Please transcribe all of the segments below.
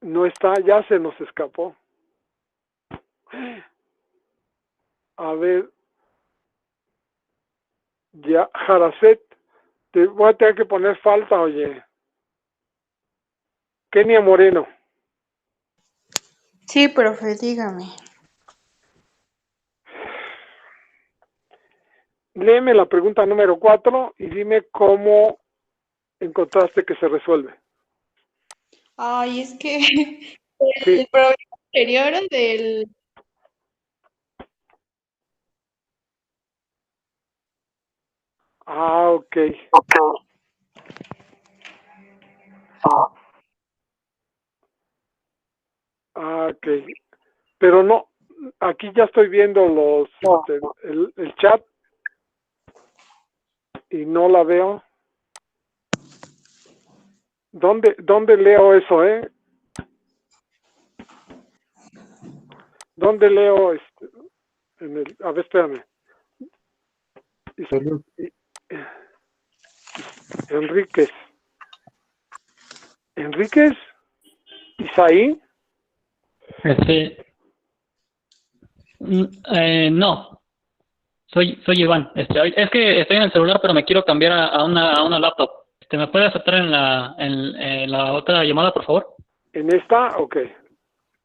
No está, ya se nos escapó. A ver, ya, Jaraset, te voy a tener que poner falta, oye. Kenia Moreno. Sí, profe, dígame. Léeme la pregunta número 4 y dime cómo encontraste que se resuelve. Ay, es que Sí. el problema anterior del... Ah, ok. Ah, ok. Pero no, aquí ya estoy viendo el chat y no la veo. ¿Dónde leo eso, ¿Dónde leo a ver, espérame. Enríquez. ¿Enríquez? ¿Isaí? No, soy Iván. Es que estoy en el celular, pero me quiero cambiar a una laptop. ¿Me puede aceptar en la otra llamada, por favor? ¿En esta? Ok.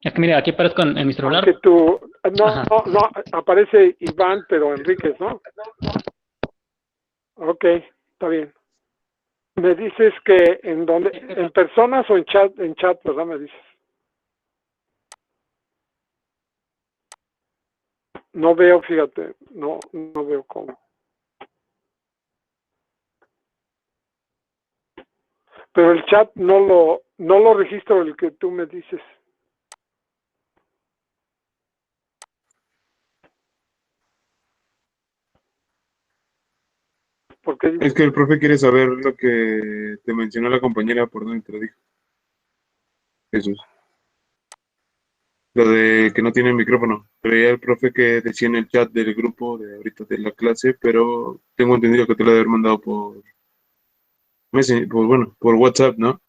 Es que mire, aquí aparezco en mi celular. Aunque tú, no, Ajá. no, aparece Iván, pero Enríquez, ¿no? Ok, está bien. Me dices que en dónde, en personas o en chat, ¿verdad? Me dices. No veo, fíjate, no veo cómo. Pero el chat no lo registro el que tú me dices. Porque Es que el profe quiere saber lo que te mencionó la compañera por donde te lo dijo. Jesús. Lo de que no tiene micrófono. Pero ya el profe que decía en el chat del grupo de ahorita de la clase, pero tengo entendido que te lo debe haber mandado por Messenger, por WhatsApp, ¿no?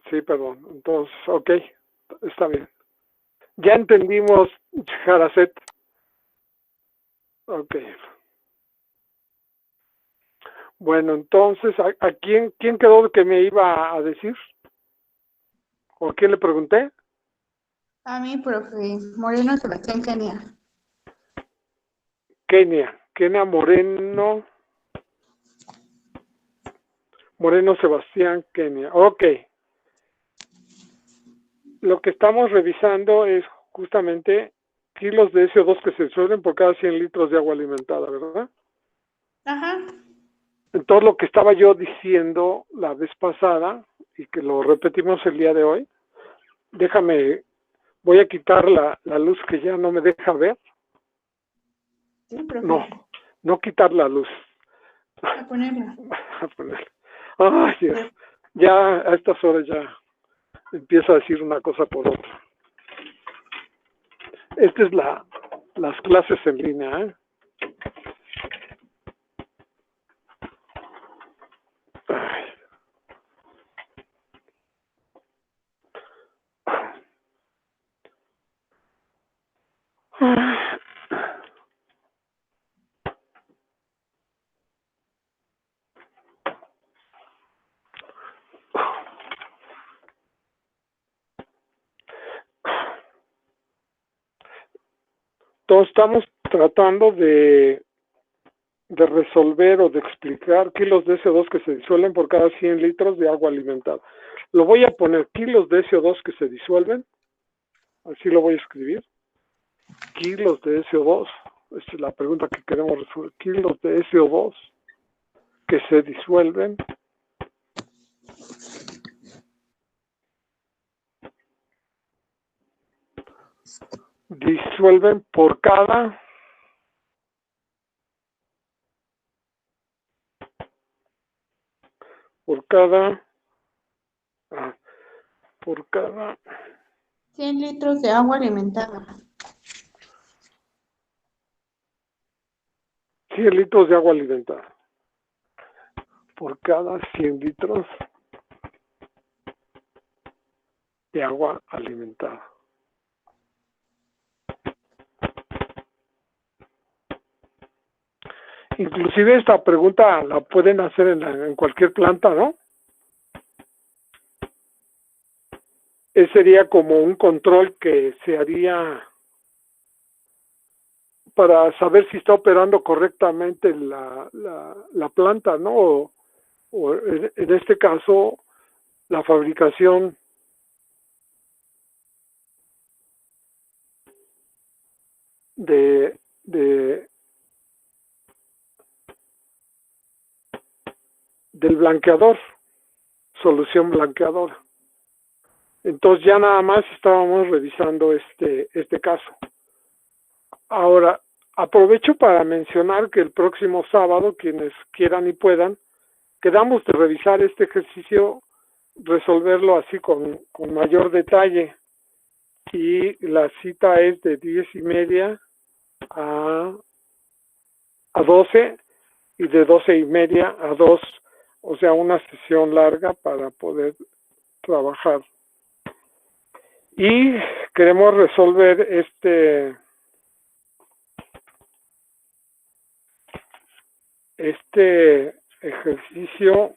sí, perdón. Entonces, ok, está bien. Ya entendimos, Jaraset. Ok. Bueno, entonces, ¿a quién quedó que me iba a decir? ¿O a quién le pregunté? A mí, profe, Moreno Sebastián Kenia. Kenia Moreno. Moreno Sebastián Kenia. Ok. Lo que estamos revisando es justamente kilos de SO2 que se disuelven por cada 100 litros de agua alimentada, ¿verdad? Ajá. Entonces, lo que estaba yo diciendo la vez pasada y que lo repetimos el día de hoy, voy a quitar la luz que ya no me deja ver. Sí, profe. No quitar la luz. A ponerla. A ponerla. Ay, Dios. Ya a estas horas ya empiezo a decir una cosa por otra. Esta es las clases en línea, ¿eh? Ay. Entonces estamos tratando de resolver o de explicar kilos de CO2 que se disuelven por cada 100 litros de agua alimentada. Lo voy a poner kilos de CO2 que se disuelven, así lo voy a escribir. Kilos de SO2, esta es la pregunta que queremos resolver. Kilos de SO2 que se disuelven por cada por cada 100 litros de agua alimentada. 100 litros de agua alimentada. por cada 100 litros de agua alimentada. Inclusive esta pregunta la pueden hacer en cualquier planta, ¿no? Ese sería como un control que se haría para saber si está operando correctamente la planta, ¿no? O en este caso, la fabricación del blanqueador, solución blanqueadora. Entonces ya nada más estábamos revisando este caso. Ahora, aprovecho para mencionar que el próximo sábado, quienes quieran y puedan, quedamos de revisar este ejercicio, resolverlo así con mayor detalle. Y la cita es de 10:30 a 12 y de 12:30 a 2, o sea, una sesión larga para poder trabajar. Y queremos resolver este ejercicio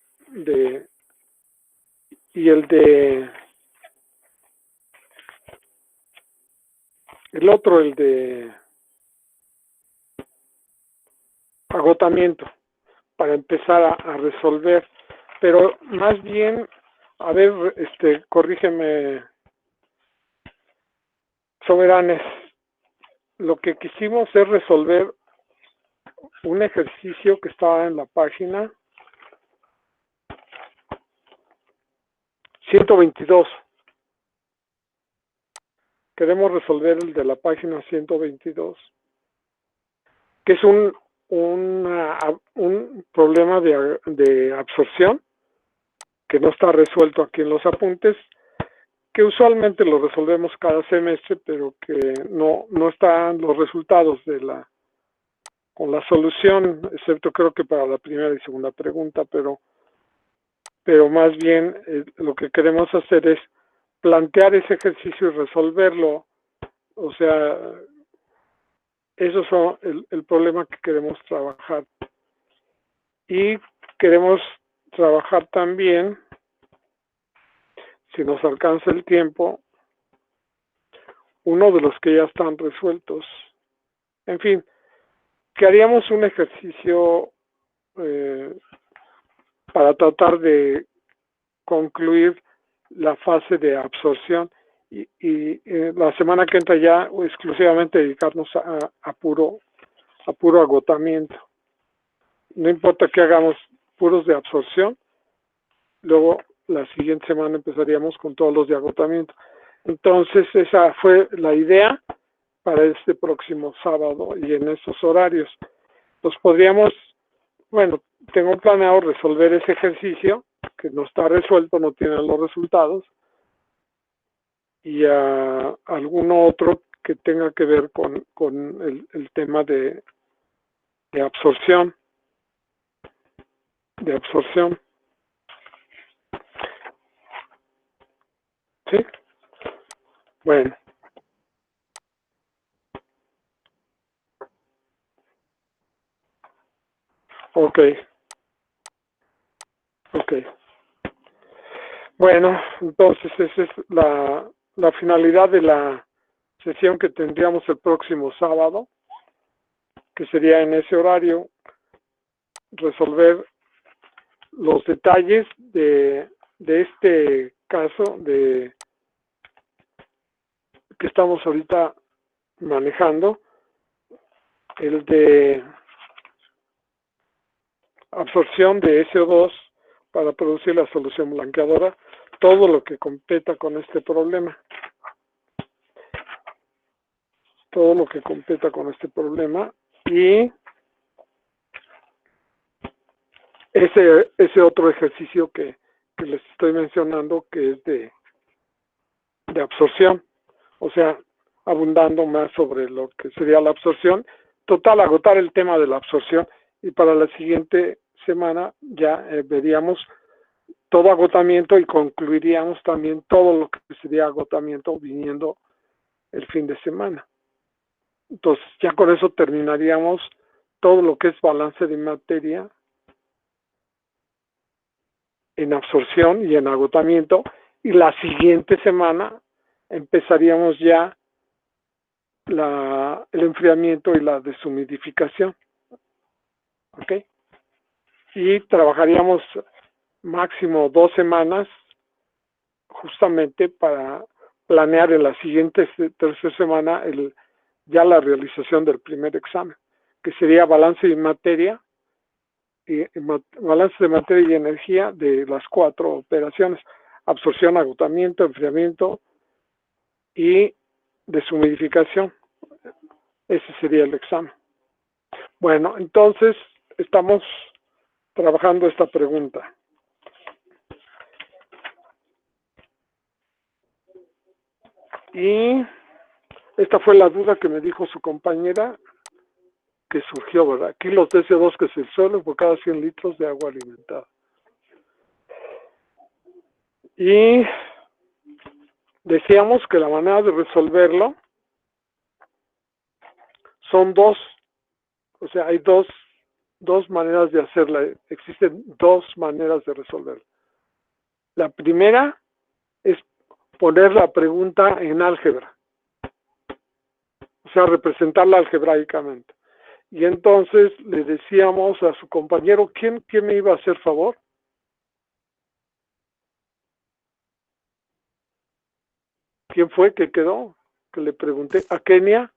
y el otro, el de agotamiento, para empezar a resolver. Pero más bien, a ver, corrígeme, Soberanes, lo que quisimos es resolver un ejercicio que estaba en la página 122. Queremos resolver el de la página 122, que es un problema de absorción que no está resuelto aquí en los apuntes, que usualmente lo resolvemos cada semestre, pero que no están los resultados con la solución, excepto creo que para la primera y segunda pregunta, pero más bien lo que queremos hacer es plantear ese ejercicio y resolverlo. O sea, eso es el problema que queremos trabajar. Y queremos trabajar también, si nos alcanza el tiempo, uno de los que ya están resueltos. En fin, que haríamos un ejercicio para tratar de concluir la fase de absorción y la semana que entra ya exclusivamente dedicarnos a puro agotamiento. No importa que hagamos puros de absorción, luego la siguiente semana empezaríamos con todos los de agotamiento. Entonces esa fue la idea para este próximo sábado y en esos horarios. Los podríamos, bueno, tengo planeado resolver ese ejercicio que no está resuelto, no tiene los resultados, y alguno otro que tenga que ver con el tema de absorción. ¿Sí? Bueno. Ok. Bueno, entonces esa es la finalidad de la sesión que tendríamos el próximo sábado, que sería en ese horario resolver los detalles de este caso que estamos ahorita manejando, el de absorción de SO2 para producir la solución blanqueadora, todo lo que competa con este problema. Y ese otro ejercicio que les estoy mencionando, que es de absorción, o sea, abundando más sobre lo que sería la absorción. Total, agotar el tema de la absorción, y para la siguiente semana ya veríamos todo agotamiento y concluiríamos también todo lo que sería agotamiento viniendo el fin de semana. Entonces ya con eso terminaríamos todo lo que es balance de materia en absorción y en agotamiento, y la siguiente semana empezaríamos ya el enfriamiento y la deshumidificación. ¿Ok? Y trabajaríamos máximo 2 semanas justamente para planear en la siguiente tercera semana ya la realización del primer examen, que sería balance de materia y balance de materia y energía de las 4 operaciones: absorción, agotamiento, enfriamiento y deshumidificación. Ese sería el examen. Bueno, entonces estamos trabajando esta pregunta. Y esta fue la duda que me dijo su compañera que surgió, ¿verdad? Kilos de CO2 que se disuelven por cada 100 litros de agua alimentada. Y decíamos que la manera de resolverlo son 2. O sea, hay dos maneras de hacerla. Existen 2 maneras de resolverla. La primera es poner la pregunta en álgebra. O sea, representarla algebraicamente. Y entonces le decíamos a su compañero, ¿quién me iba a hacer favor? ¿Quién fue que quedó? Que le pregunté. ¿A Kenia?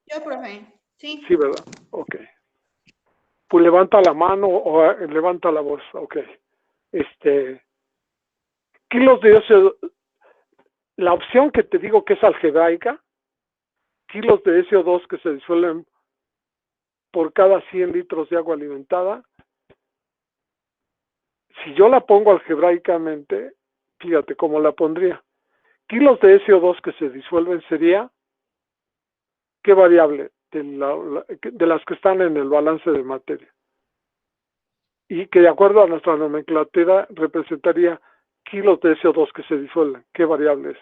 Yo, profe. Sí. Sí, ¿verdad? Ok. Pues levanta la mano o levanta la voz. Ok. Kilos de CO2. La opción que te digo que es algebraica, kilos de SO2 que se disuelven por cada 100 litros de agua alimentada. Si yo la pongo algebraicamente, fíjate cómo la pondría. Kilos de SO2 que se disuelven sería, ¿qué variable? De las que están en el balance de materia. Y que de acuerdo a nuestra nomenclatura representaría kilos de SO2 que se disuelven. ¿Qué variable es?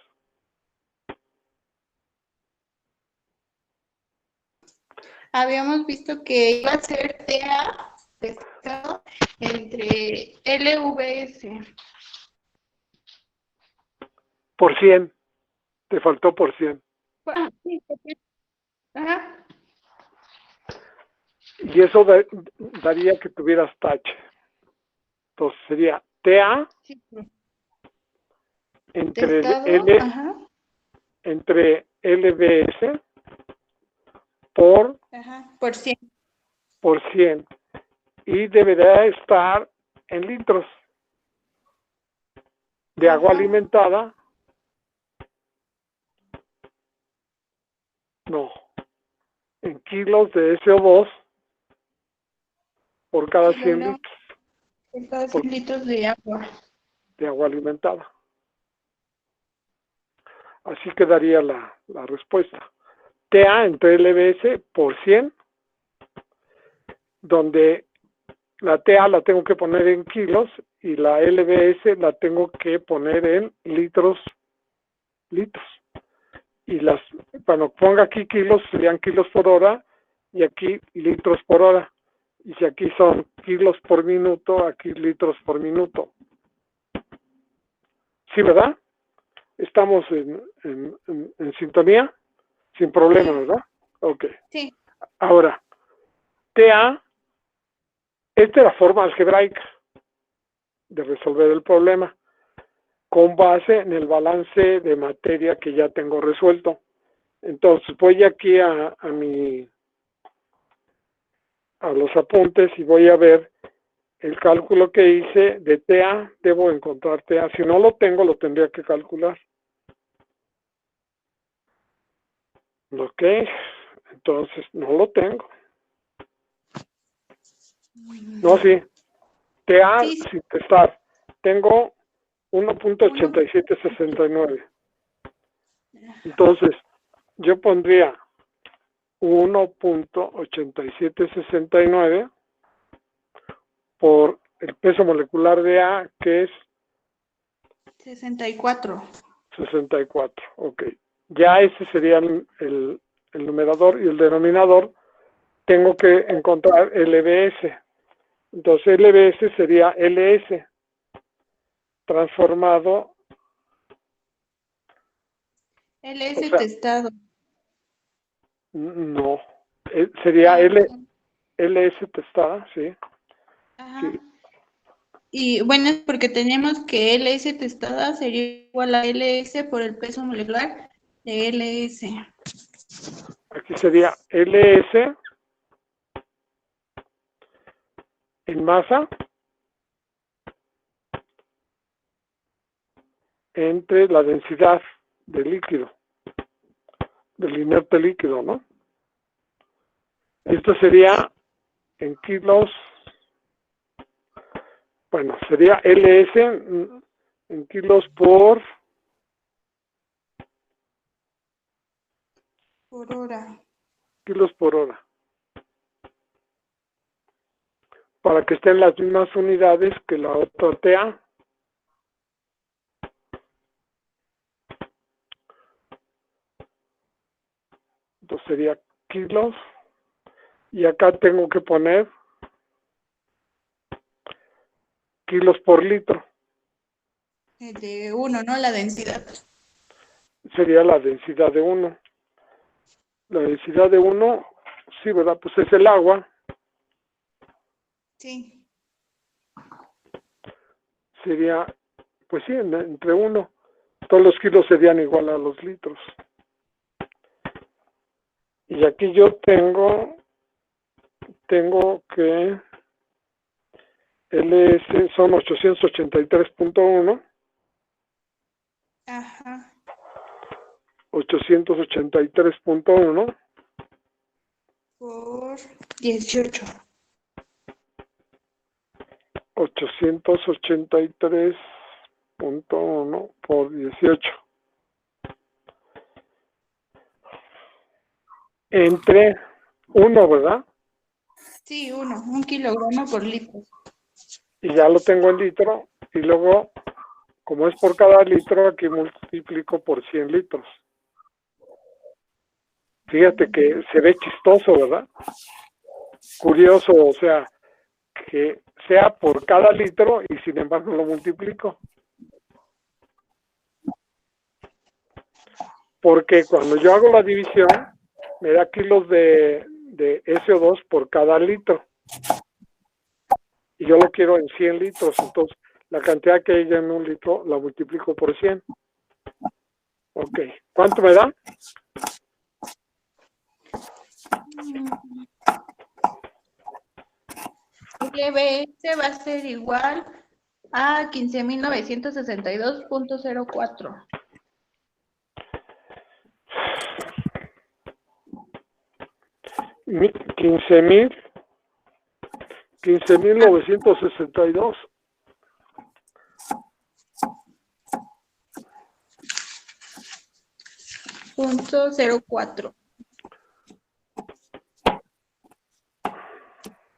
Habíamos visto que iba a ser TA pescado entre LVS. Por 100. Te faltó por 100. Ah, sí, sí. Ajá. Y eso daría que tuvieras tache. Entonces sería TA Sí. entre Pescado, ajá. entre LBS por 100. por 100. Y debería estar en litros de agua alimentada. No, en kilos de SO2 por cada 100 litros Por cada 100 litros de agua. de agua alimentada. Así quedaría la respuesta. TA entre LBS por 100, donde la TA la tengo que poner en kilos y la LBS la tengo que poner en litros. Y cuando ponga aquí kilos, serían kilos por hora, y aquí litros por hora. Y si aquí son kilos por minuto, aquí litros por minuto. ¿Sí, verdad? Estamos en sintonía, sin problema, ¿verdad? Ok. Sí. Ahora, TA, esta es la forma algebraica de resolver el problema, con base en el balance de materia que ya tengo resuelto. Entonces voy aquí a los apuntes y voy a ver el cálculo que hice de TA. Debo encontrar TA. Si no lo tengo, lo tendría que calcular. Ok, entonces no lo tengo. No, sí. TA Sí. sin testar. Tengo 1.8769. Entonces, yo pondría 1.8769 por el peso molecular de A, que es 64. 64. Ok. Ya ese sería el numerador, y el denominador tengo que encontrar LBS. Entonces LBS sería LS transformado. LS O sea, testado. No, sería LS testada, sí. Ajá. Sí. Y bueno, es porque tenemos que LS testada sería igual a LS por el peso molecular de LS. Aquí sería LS en masa entre la densidad del líquido, del inerte líquido, ¿no? Esto sería en kilos, bueno, sería LS en kilos Por hora. kilos por hora, para que estén las mismas unidades que la otra TA. Entonces sería kilos, y acá tengo que poner kilos por litro. De 1, ¿no? La densidad. Sería la densidad de 1. La densidad de 1, sí, ¿verdad? Pues es el agua. Sí. Sería, pues sí, entre 1. Todos los kilos serían igual a los litros. Y aquí yo tengo que LS son 883.1. Ajá. 883.1 Por 18. 883.1 por 18. Entre 1, ¿verdad? Sí, 1 kilogramo por litro. Y ya lo tengo en litro. Y luego, como es por cada litro, aquí multiplico por 100 litros. Fíjate que se ve chistoso, ¿verdad? Curioso, o sea, que sea por cada litro y sin embargo lo multiplico. Porque cuando yo hago la división, me da kilos de SO2 por cada litro. Y yo lo quiero en 100 litros, entonces la cantidad que hay en un litro la multiplico por 100. Ok, ¿cuánto me da? LBS va a ser igual a 15.962.04. 15.962. .04.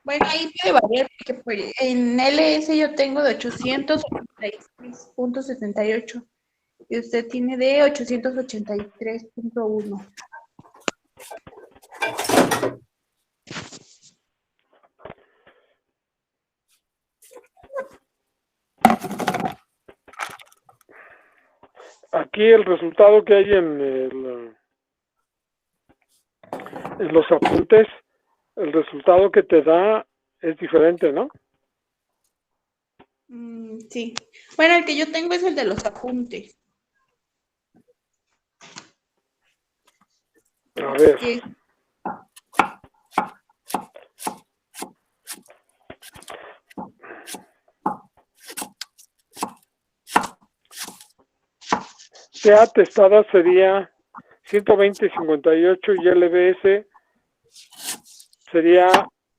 Bueno, ahí puede variar porque pues, en LS yo tengo de 886.78 y usted tiene de 883.1. Aquí el resultado que hay en los apuntes, el resultado que te da es diferente, ¿no? Sí. Bueno, el que yo tengo es el de los apuntes. A ver. Que TA testada sería 120.58 y LBS sería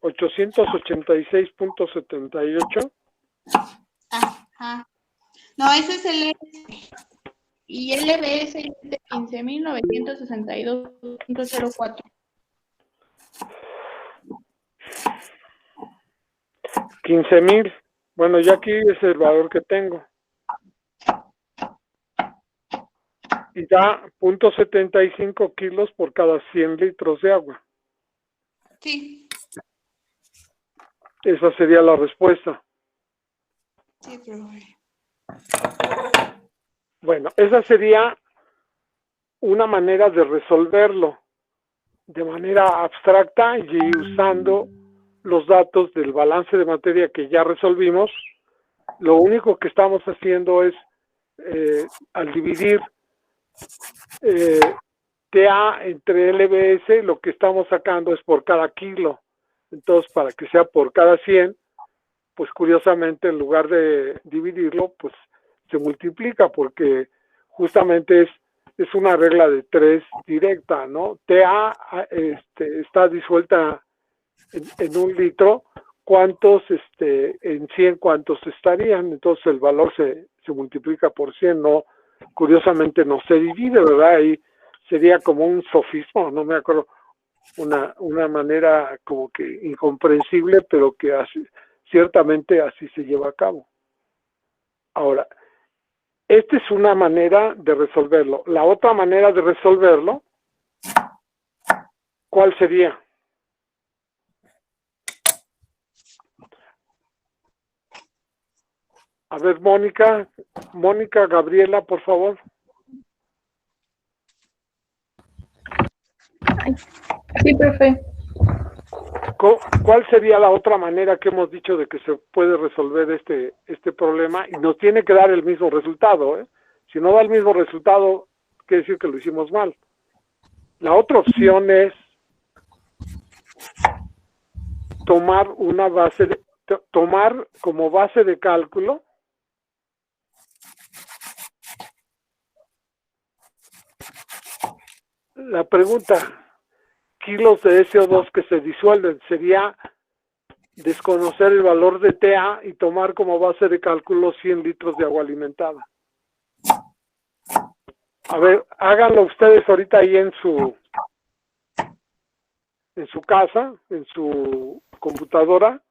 886.78. Ajá. No, ese es el LS. Y LBS es de 15.962.04. 15,000. Bueno, ya aquí es el valor que tengo. Y da 0.75 kilos por cada 100 litros de agua. Sí, Esa sería la respuesta. sí, profe. Bueno, esa sería una manera de resolverlo de manera abstracta y usando los datos del balance de materia que ya resolvimos. Lo único que estamos haciendo es, al dividir TA entre LBS, lo que estamos sacando es por cada kilo. Entonces, para que sea por cada 100, pues curiosamente en lugar de dividirlo, pues se multiplica, porque justamente es una regla de 3 directa, ¿no? TA está disuelta en 1 litro, ¿cuántos en 100 cuántos estarían? Entonces el valor se multiplica por 100, no, curiosamente no se divide, ¿verdad? Ahí sería como un sofismo, no me acuerdo, una manera como que incomprensible, pero que ciertamente así se lleva a cabo. Ahora, esta es una manera de resolverlo. La otra manera de resolverlo, ¿cuál sería? A ver, Mónica, Gabriela, por favor. Sí, profe. ¿Cuál sería la otra manera que hemos dicho de que se puede resolver este problema? Y nos tiene que dar el mismo resultado, ¿eh? Si no da el mismo resultado, quiere decir que lo hicimos mal. La otra opción es tomar tomar como base de cálculo la pregunta, kilos de SO2 que se disuelven, sería desconocer el valor de TA y tomar como base de cálculo 100 litros de agua alimentada. A ver, háganlo ustedes ahorita ahí en su casa, en su computadora.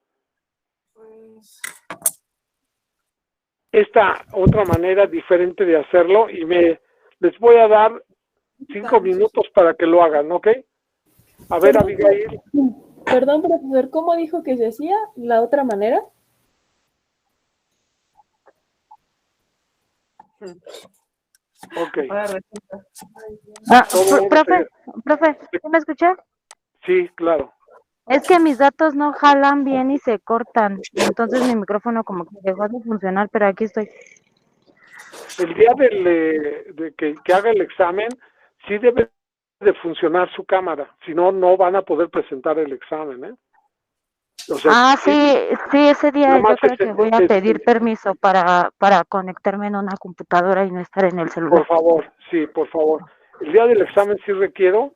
Esta otra manera diferente de hacerlo, y les voy a dar 5 minutos para que lo hagan, ¿ok? A ver, Abigail. Perdón, profesor, ¿cómo dijo que se hacía la otra manera? Ok. Profe, ¿sí me escucha? Sí, claro. Es que mis datos no jalan bien y se cortan. Entonces mi micrófono como que dejó de funcionar, pero aquí estoy. El día de que haga el examen, sí debe de funcionar su cámara. Si no, no van a poder presentar el examen, ¿eh? O sea, Sí, ese día yo creo que voy a pedir permiso permiso para conectarme en una computadora y no estar en el celular. Por favor, sí, por favor. El día del examen sí requiero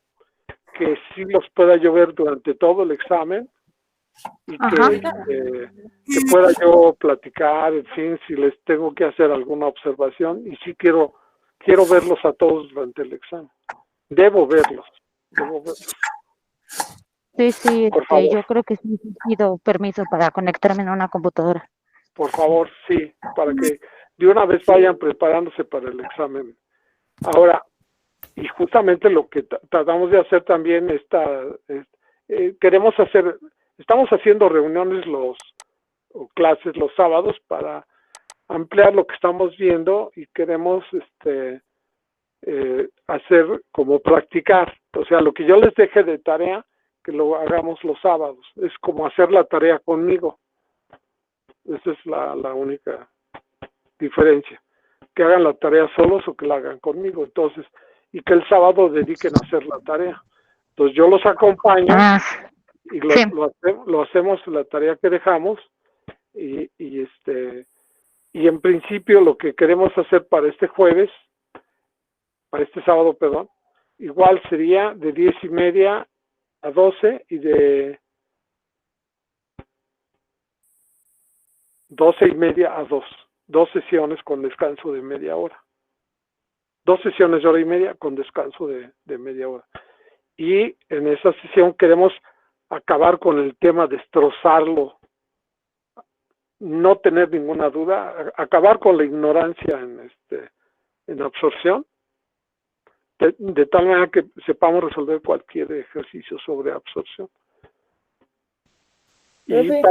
que sí los pueda yo ver durante todo el examen y que pueda yo platicar, en fin, si les tengo que hacer alguna observación, y sí quiero verlos a todos durante el examen. Debo verlos. Sí, por favor. yo creo que sí pido permiso para conectarme en una computadora. Por favor, sí, para que de una vez vayan preparándose para el examen. Ahora, y justamente lo que tratamos de hacer también estamos haciendo reuniones o clases los sábados para ampliar lo que estamos viendo, y queremos hacer como practicar, o sea, lo que yo les deje de tarea, que lo hagamos los sábados, es como hacer la tarea conmigo. Esa es la única diferencia, que hagan la tarea solos o que la hagan conmigo. Entonces, y que el sábado dediquen a hacer la tarea. Entonces yo los acompaño y lo hacemos la tarea que dejamos, y en principio lo que queremos hacer para este sábado, perdón, igual sería de 10:30 a 12 y de 12:30 a 2 sesiones con descanso de media hora. 2 sesiones de hora y media con descanso de media hora. Y en esa sesión queremos acabar con el tema, destrozarlo no tener ninguna duda, acabar con la ignorancia en absorción, de tal manera que sepamos resolver cualquier ejercicio sobre absorción. Y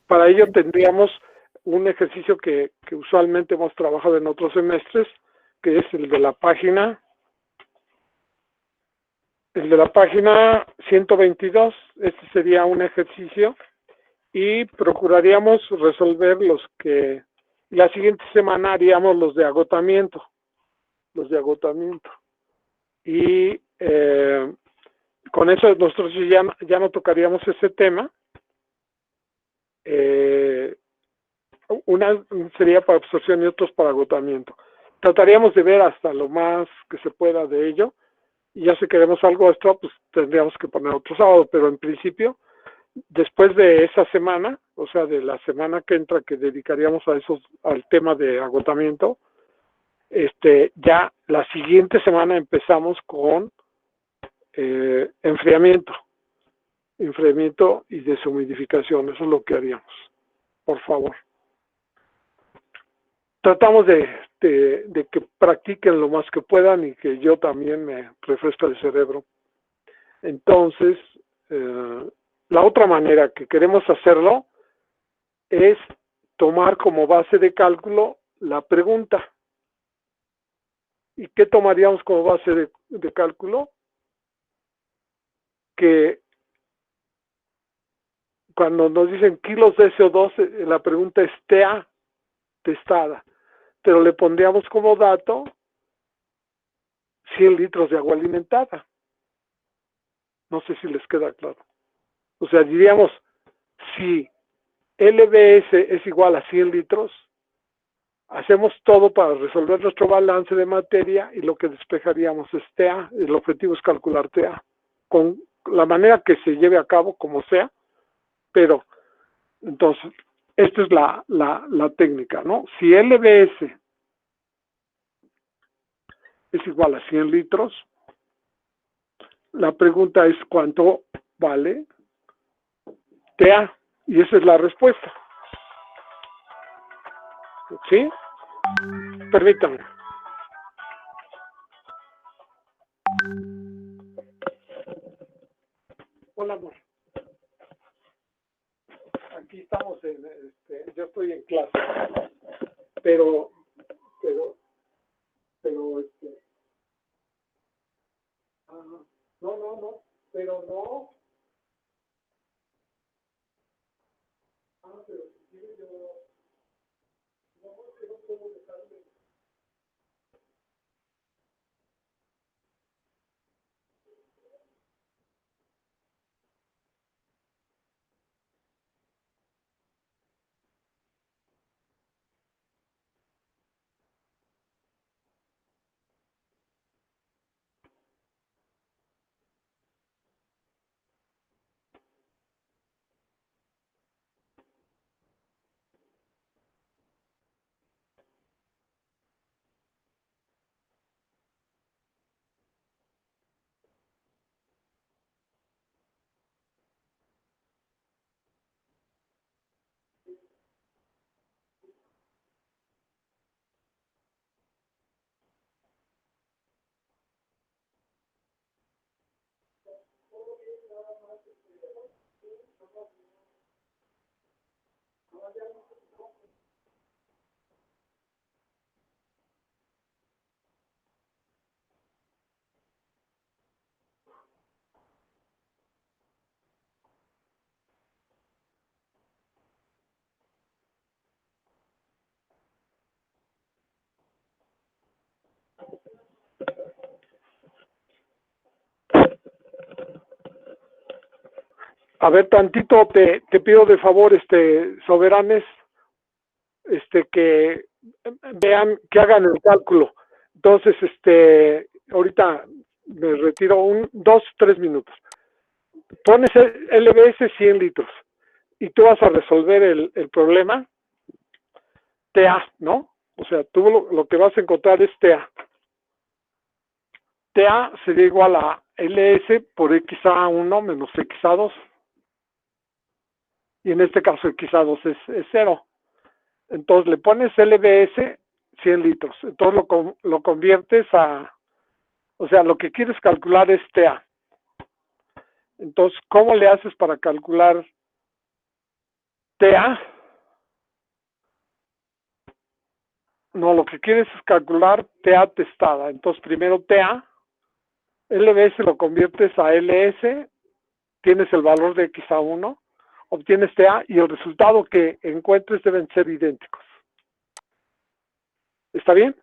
para ello tendríamos un ejercicio que usualmente hemos trabajado en otros semestres, que es el de la página 122. Este sería un ejercicio y procuraríamos resolver los que la siguiente semana haríamos los de agotamiento. Y con eso nosotros ya no tocaríamos ese tema. Una sería para absorción y otros para agotamiento. Trataríamos de ver hasta lo más que se pueda de ello, y ya si queremos algo extra, pues tendríamos que poner otro sábado, pero en principio, después de esa semana, o sea, de la semana que entra, que dedicaríamos al tema de agotamiento, ya la siguiente semana empezamos con enfriamiento y deshumidificación. Eso es lo que haríamos, por favor. Tratamos de que practiquen lo más que puedan y que yo también me refresque el cerebro. Entonces, la otra manera que queremos hacerlo es tomar como base de cálculo la pregunta. ¿Y qué tomaríamos como base de cálculo? Que cuando nos dicen kilos de CO2, la pregunta es TA testada, pero le pondríamos como dato 100 litros de agua alimentada. No sé si les queda claro. O sea, diríamos, si LBS es igual a 100 litros, hacemos todo para resolver nuestro balance de materia y lo que despejaríamos es TA. El objetivo es calcular TA. Con la manera que se lleve a cabo, como sea, pero entonces, esta es la técnica, ¿no? Si LBS es igual a 100 litros, la pregunta es ¿cuánto vale TA? Y esa es la respuesta. ¿Sí? Permítanme. Hola, amor. Aquí estamos yo estoy en clase, pero no, pero no. Pero si quieres yo, no, que no puedo dejarme. A ver, tantito te pido de favor, soberanes, que vean, que hagan el cálculo. Entonces, ahorita me retiro 2, 3 minutos. Pones el LBS 100 litros y tú vas a resolver el problema TA, ¿no? O sea, tú lo que vas a encontrar es TA. TA sería igual a LS por XA1 menos XA2. Y en este caso XA2 es 0. Entonces le pones LBS 100 litros. Entonces lo conviertes a, o sea, lo que quieres calcular es TA. Entonces, ¿cómo le haces para calcular TA? No, lo que quieres es calcular TA testada. Entonces, primero TA, LBS lo conviertes a LS, tienes el valor de X a 1, obtienes TA y el resultado que encuentres deben ser idénticos. ¿Está bien?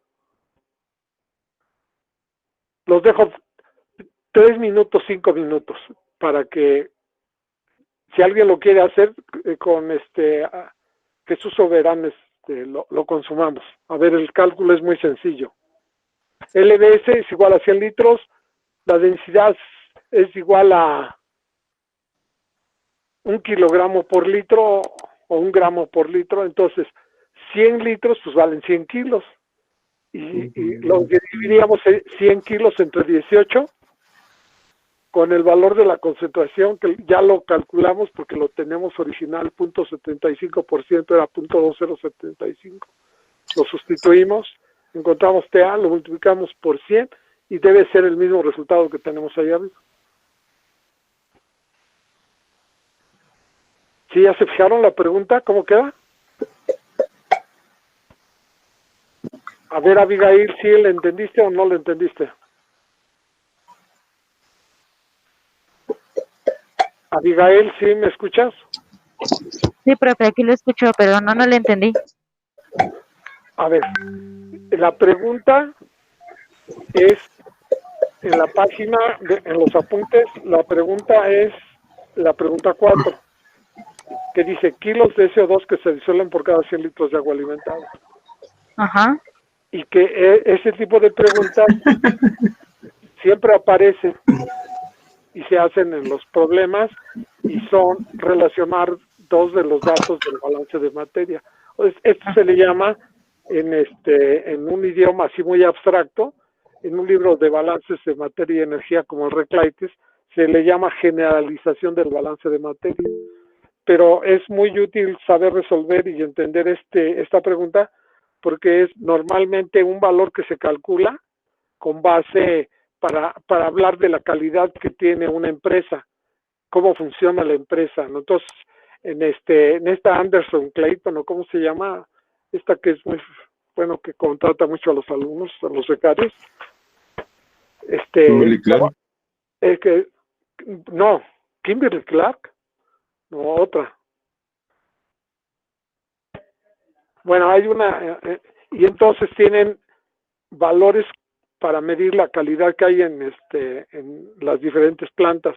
Los dejo 3 minutos, 5 minutos, para que si alguien lo quiere hacer con Jesús Soberán, lo consumamos. A ver, el cálculo es muy sencillo. LBS es igual a 100 litros, la densidad es igual a 1 kilogramo por litro o 1 gramo por litro, entonces 100 litros pues valen 100 kilos. Y lo dividiríamos 100 kilos entre 18 con el valor de la concentración, que ya lo calculamos porque lo tenemos original, 0.75%, era 0.2075. Lo sustituimos, encontramos TA, lo multiplicamos por 100 y debe ser el mismo resultado que tenemos ahí arriba. ¿Sí ya se fijaron la pregunta? ¿Cómo queda? A ver, Abigail, ¿sí le entendiste o no le entendiste? Abigail, ¿sí me escuchas? Sí, profe, aquí lo escucho, pero no le entendí. A ver, la pregunta es, en la página, en los apuntes, la pregunta es la pregunta 4, que dice kilos de CO2 que se disuelven por cada 100 litros de agua alimentada. Ajá. Y que ese tipo de preguntas siempre aparecen y se hacen en los problemas y son relacionar dos de los datos del balance de materia. Esto se le llama en un idioma así muy abstracto, en un libro de balances de materia y energía como el Reclaites, se le llama generalización del balance de materia. Pero es muy útil saber resolver y entender esta pregunta, porque es normalmente un valor que se calcula con base para hablar de la calidad que tiene una empresa, cómo funciona la empresa, ¿no? Entonces, en esta Anderson Clayton, o cómo se llama, esta que es muy bueno, que contrata mucho a los alumnos, a los becarios, Kimberly Clark. No, Kimberly Clark, no, otra. Bueno, hay una, y entonces tienen valores para medir la calidad que hay en las diferentes plantas.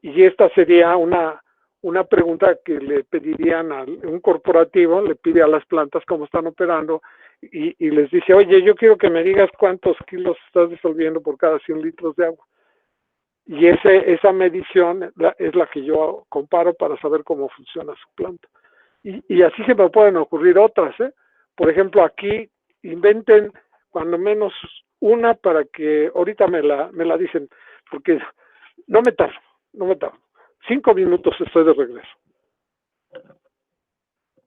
Y esta sería una pregunta que le pedirían a un corporativo, le pide a las plantas cómo están operando y les dice, oye, yo quiero que me digas cuántos kilos estás disolviendo por cada 100 litros de agua. Y esa medición es la que yo comparo para saber cómo funciona su planta. Y así se me pueden ocurrir otras, ¿eh? Por ejemplo, aquí inventen cuando menos una para que ahorita me la dicen, porque no me tardo. 5 minutos estoy de regreso.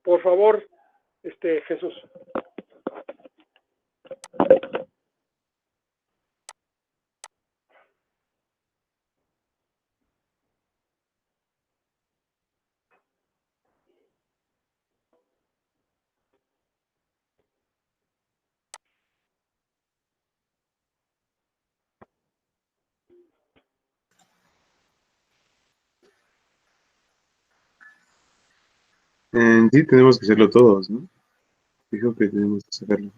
Por favor, Jesús. Sí, tenemos que hacerlo todos, ¿no? Dijo que tenemos que sacarlo.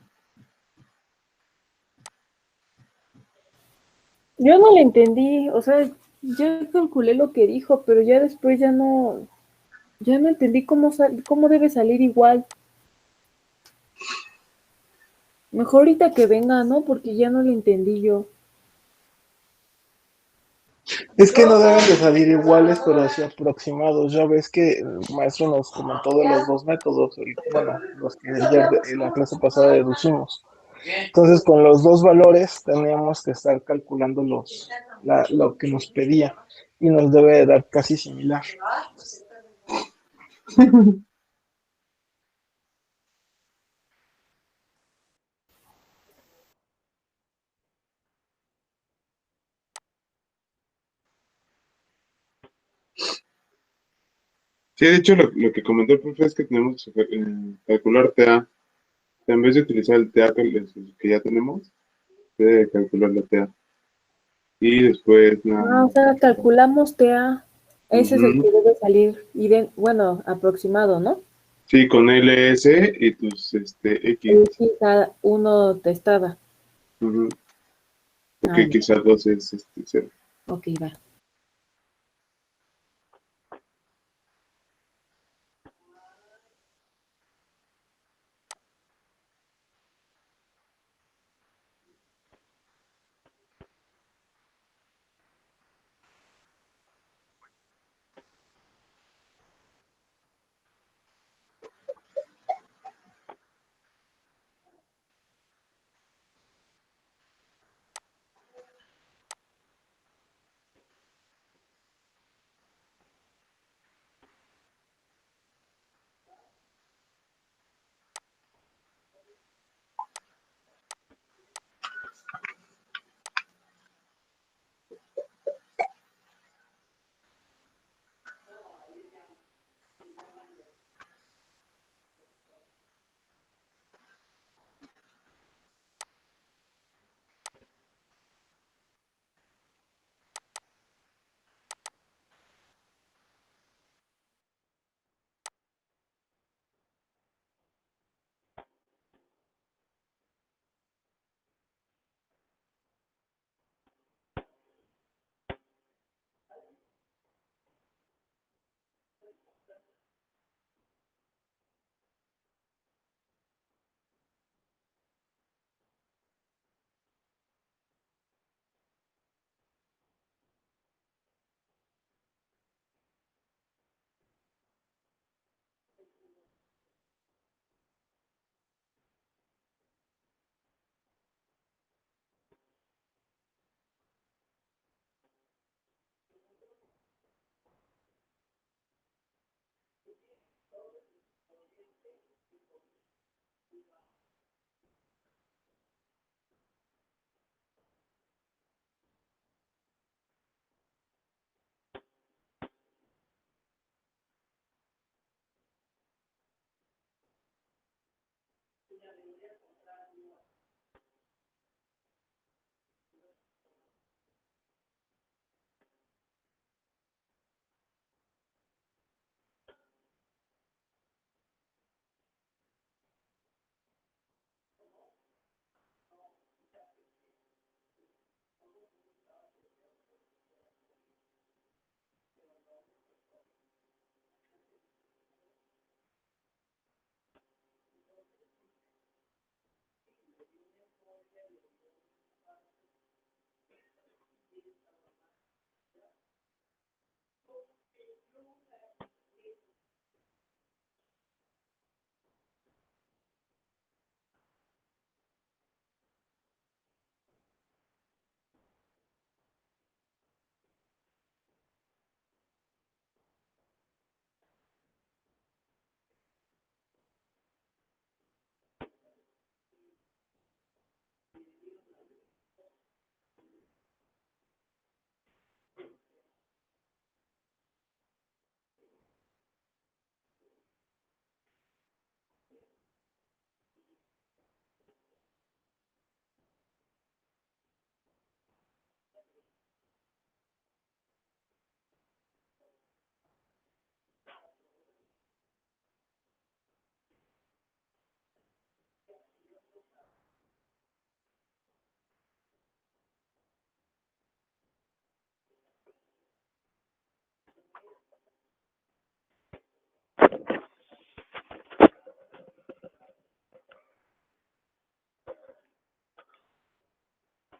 Yo no le entendí, o sea, yo calculé lo que dijo, pero ya después ya no entendí cómo debe salir igual. Mejor ahorita que venga, ¿no? Porque ya no le entendí yo. Es que no deben de salir iguales, pero así aproximados. Ya ves que el maestro nos comentó de los dos métodos, bueno, los que ayer en la clase pasada deducimos. Entonces, con los dos valores teníamos que estar calculando lo que nos pedía y nos debe de dar casi similar. Sí, de hecho, lo que comentó el profe es que tenemos que calcular TA. O sea, en vez de utilizar el TA que ya tenemos, debe calcular la TA. Y después, O sea, calculamos TA. Ese es el ujú, que debe salir, bueno, aproximado, ¿no? sí, con LS y tus X. El quizá uno testada. Ujú, Ah, porque ya. quizás 2 es 0. Ok, va.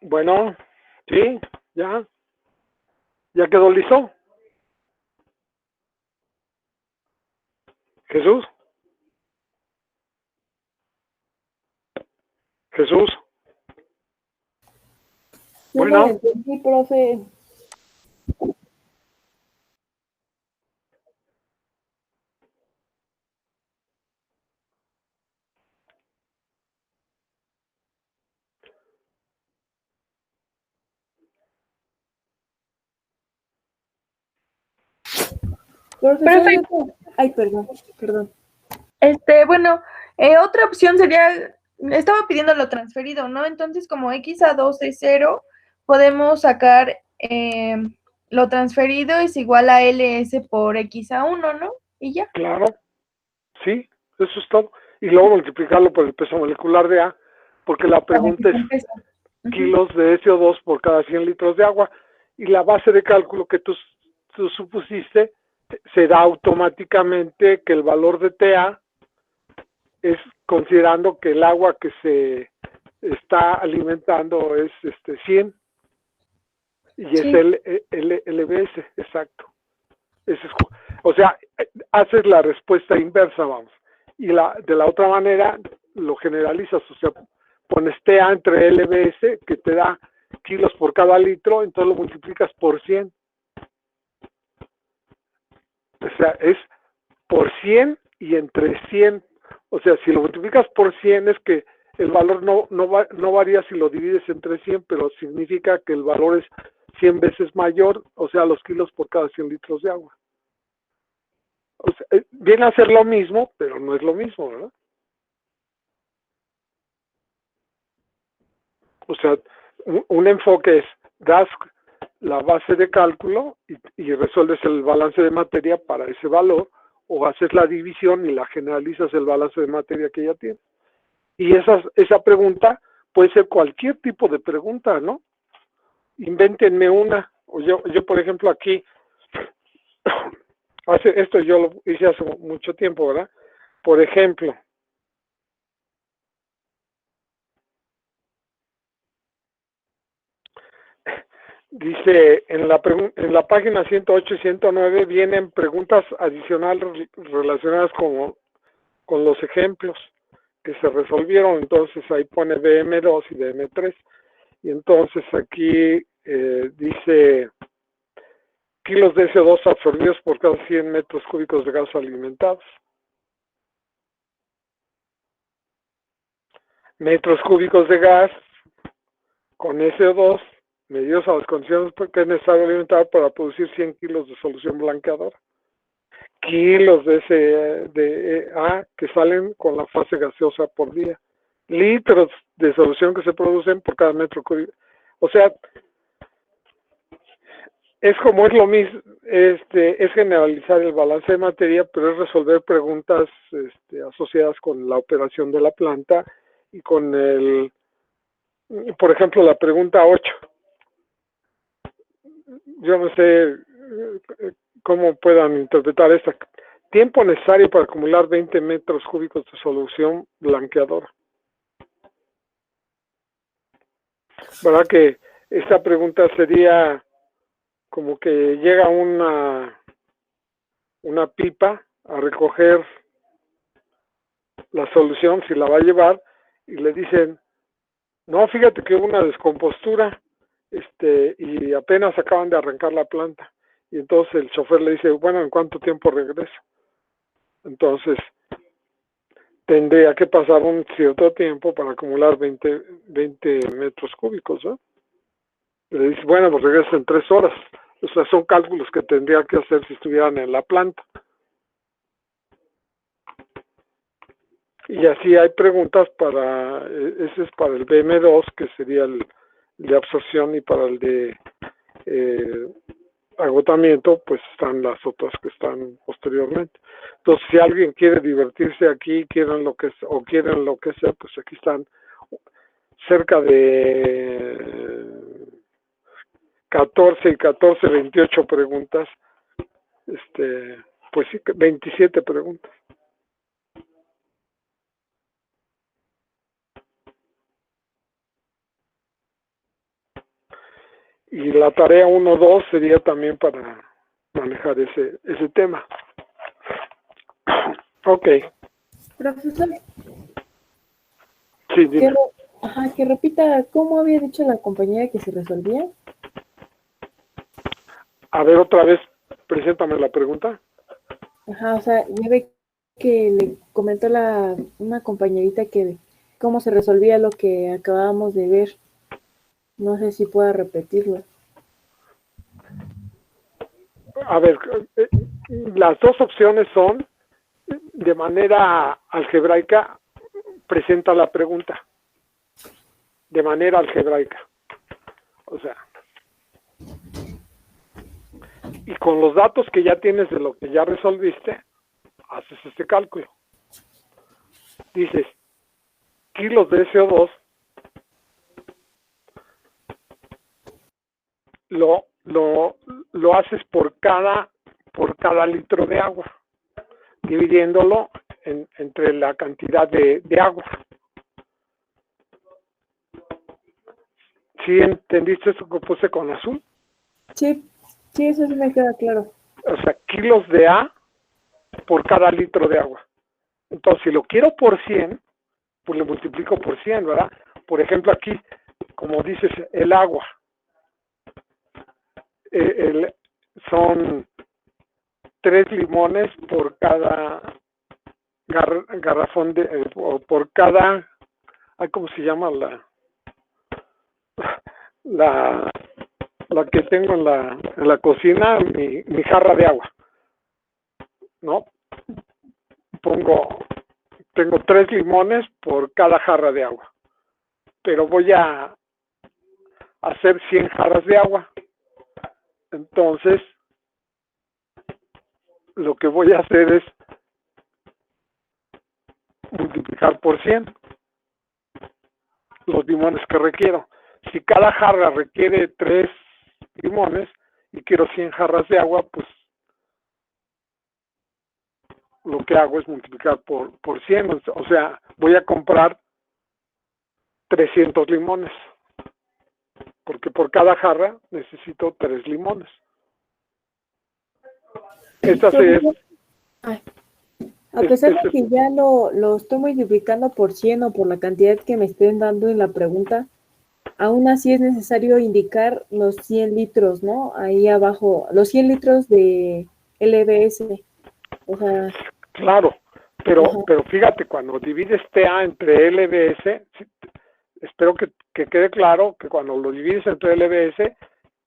Bueno, sí, ya, ya quedó listo. Jesús, Jesús, Yo no lo bueno, entendí, profe. Profe, Profe, soy yo. Ay, perdón. Bueno, otra opción sería, estaba pidiendo lo transferido, ¿no? Entonces, como x a 2 es 0, podemos sacar lo transferido es igual a ls por x a 1, ¿no? Y ya. Claro, sí, eso es todo. Y luego multiplicarlo por el peso molecular de A, porque la pregunta es kilos de SO2 por cada 100 litros de agua, y la base de cálculo que tú supusiste será automáticamente que el valor de TA es considerando que el agua que se está alimentando es 100 y sí. Es el LBS, exacto. O sea, haces la respuesta inversa, vamos. Y de la otra manera lo generalizas, o sea, pones TA entre LBS, que te da kilos por cada litro, entonces lo multiplicas por 100. O sea, es por 100 y entre 100. O sea, si lo multiplicas por 100 es que el valor no varía si lo divides entre 100, pero significa que el valor es 100 veces mayor, o sea, los kilos por cada 100 litros de agua. O sea, viene a ser lo mismo, pero no es lo mismo, ¿verdad? O sea, un enfoque es, das la base de cálculo y resuelves el balance de materia para ese valor, o haces la división y la generalizas el balance de materia que ya tienes. Y esa pregunta puede ser cualquier tipo de pregunta, ¿no? Invéntenme una. O yo por ejemplo, aquí, esto yo lo hice hace mucho tiempo, ¿verdad? Por ejemplo, dice, en la página 108 y 109 vienen preguntas adicionales relacionadas con los ejemplos que se resolvieron. Entonces ahí pone BM2 y BM3. Y entonces aquí dice kilos de CO2 absorbidos por cada 100 metros cúbicos de gas alimentados. Metros cúbicos de gas con SO2 medidos a las condiciones que es necesario alimentar para producir 100 kilos de solución blanqueadora. Kilos de A que salen con la fase gaseosa por día. Litros de solución que se producen por cada metro cúbico. O sea, es como es lo mismo, es generalizar el balance de materia, pero es resolver preguntas asociadas con la operación de la planta y con por ejemplo, la pregunta 8. Yo no sé cómo puedan interpretar esta. Tiempo necesario para acumular 20 metros cúbicos de solución blanqueadora. ¿Verdad que esta pregunta sería como que llega una pipa a recoger la solución, si la va a llevar, y le dicen, no, fíjate que hubo una descompostura, y apenas acaban de arrancar la planta. Y entonces el chofer le dice, bueno, ¿en cuánto tiempo regresa? Entonces, tendría que pasar un cierto tiempo para acumular 20 metros cúbicos, ¿no? Le dice, bueno, pues regresa en 3 horas. O sea, son cálculos que tendría que hacer si estuvieran en la planta. Y así hay preguntas ese es para el BM2, que sería el de absorción, y para el de agotamiento, pues están las otras que están posteriormente. Entonces, si alguien quiere divertirse aquí, quieren lo que sea, pues aquí están cerca de 14 y 14, 28 preguntas, pues sí, 27 preguntas. Y la tarea 1-2 sería también para manejar ese tema. Ok. Profesor. Sí, dime. Que repita, ¿cómo había dicho la compañera que se resolvía? A ver, otra vez, preséntame la pregunta. O sea, ya ve que le comentó una compañerita que cómo se resolvía lo que acabábamos de ver. No sé si pueda repetirlo. A ver, Las dos opciones son, de manera algebraica, presenta la pregunta. De manera algebraica. O sea, y con los datos que ya tienes de lo que ya resolviste, haces este cálculo. Dices, kilos de CO2 lo haces por cada litro de agua, dividiéndolo entre la cantidad de agua. ¿Sí entendiste eso que puse con azul? Sí, eso sí me queda claro. O sea, kilos de A por cada litro de agua. Entonces, si lo quiero por 100, pues lo multiplico por 100, ¿verdad? Por ejemplo, aquí, como dices, el agua. Son 3 limones por cada garrafón o por cada, ¿cómo se llama? La que tengo en la cocina, mi jarra de agua, ¿no? Tengo 3 limones por cada jarra de agua, pero voy a hacer 100 jarras de agua. Entonces, lo que voy a hacer es multiplicar por 100 los limones que requiero. Si cada jarra requiere 3 limones y quiero 100 jarras de agua, pues lo que hago es multiplicar por 100. O sea, voy a comprar 300 limones, porque por cada jarra necesito 3 limones. Esta es... A pesar de que ya lo estoy multiplicando por 100 o por la cantidad que me estén dando en la pregunta, aún así es necesario indicar los 100 litros, ¿no? Ahí abajo, los 100 litros de LBS. O sea... Claro, pero fíjate, cuando divides TA entre LBS, espero que quede claro que cuando lo divides entre LBS,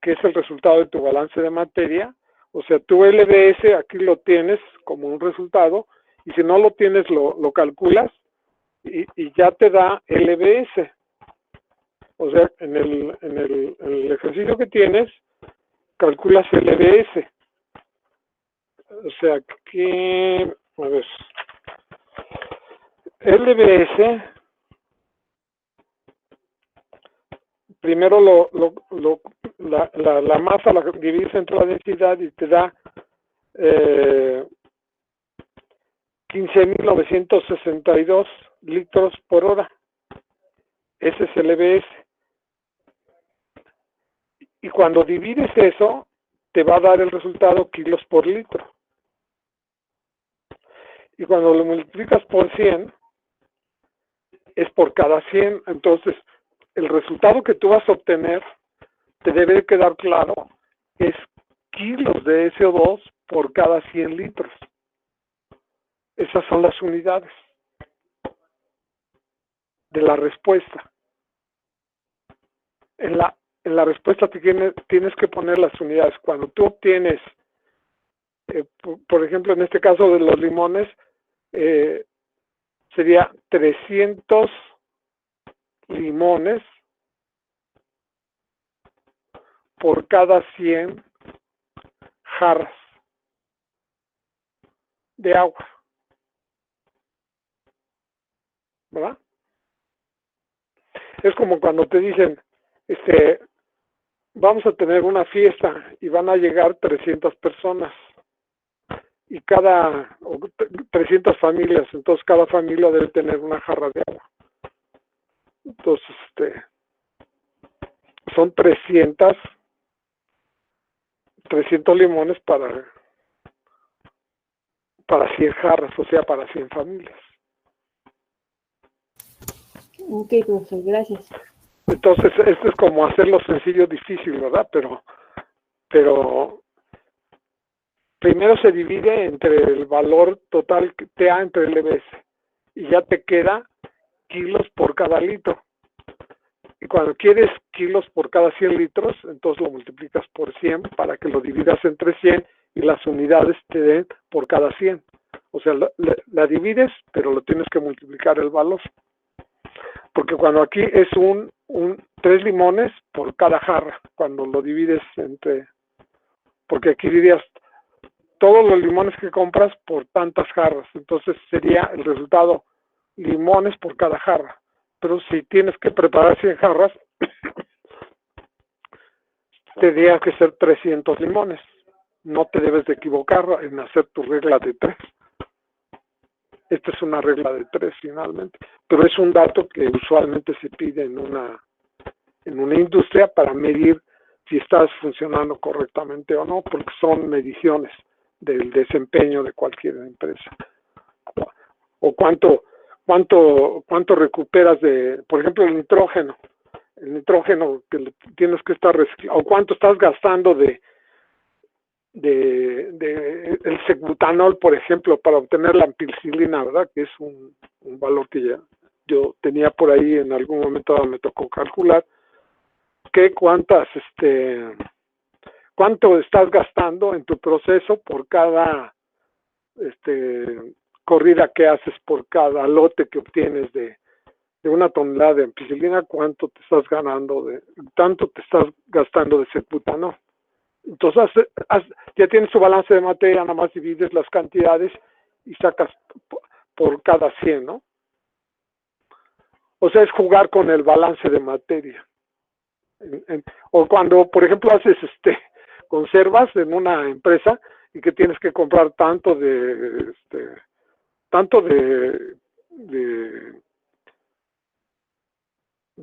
que es el resultado de tu balance de materia, o sea, tu LBS aquí lo tienes como un resultado, y si no lo tienes, lo calculas, y ya te da LBS. O sea, en el ejercicio que tienes, calculas LBS. O sea, que... A ver... LBS, primero la masa la divides entre la densidad y te da 15.962 litros por hora. Ese es el LBS. Y cuando divides eso, te va a dar el resultado kilos por litro. Y cuando lo multiplicas por 100, es por cada 100. Entonces, el resultado que tú vas a obtener, te debe quedar claro, es kilos de CO2 por cada 100 litros. Esas son las unidades de la respuesta. En la respuesta tienes que poner las unidades. Cuando tú obtienes, por ejemplo, en este caso de los limones, sería 300 limones por cada 100 jarras de agua, ¿verdad? Es como cuando te dicen, vamos a tener una fiesta y van a llegar 300 personas y 300 familias, entonces cada familia debe tener una jarra de agua. Entonces, son 300 limones para 100 jarras, o sea, para 100 familias. Ok, profesor, gracias. Entonces, esto es como hacerlo sencillo difícil, ¿verdad? Pero primero se divide entre el valor total que te da entre el LBS y ya te queda kilos por cada litro. Y cuando quieres kilos por cada 100 litros, entonces lo multiplicas por 100 para que lo dividas entre 100 y las unidades te den por cada 100. O sea, la divides, pero lo tienes que multiplicar el valor. Porque cuando aquí es 3 limones por cada jarra, cuando lo divides entre... Porque aquí dirías todos los limones que compras por tantas jarras. Entonces sería el resultado limones por cada jarra. Pero si tienes que preparar 100 jarras, tendría que ser 300 limones. No te debes de equivocar en hacer tu regla de 3. Esta es una regla de 3 finalmente, pero es un dato que usualmente se pide en una industria para medir si estás funcionando correctamente o no, porque son mediciones del desempeño de cualquier empresa. O cuánto recuperas de, por ejemplo, el nitrógeno que tienes que estar reciclando, o cuánto estás gastando de el secbutanol, por ejemplo, para obtener la ampicilina, ¿verdad? Que es un valor que ya yo tenía por ahí, en algún momento me tocó calcular que cuánto estás gastando en tu proceso por cada corrida que haces, por cada lote que obtienes de una tonelada de ampicilina, cuánto te estás tanto te estás gastando de secbutanol. Entonces ya tienes tu balance de materia, nada más divides las cantidades y sacas por cada 100, ¿no? O sea, es jugar con el balance de materia. O cuando, por ejemplo, haces conservas en una empresa y que tienes que comprar tanto de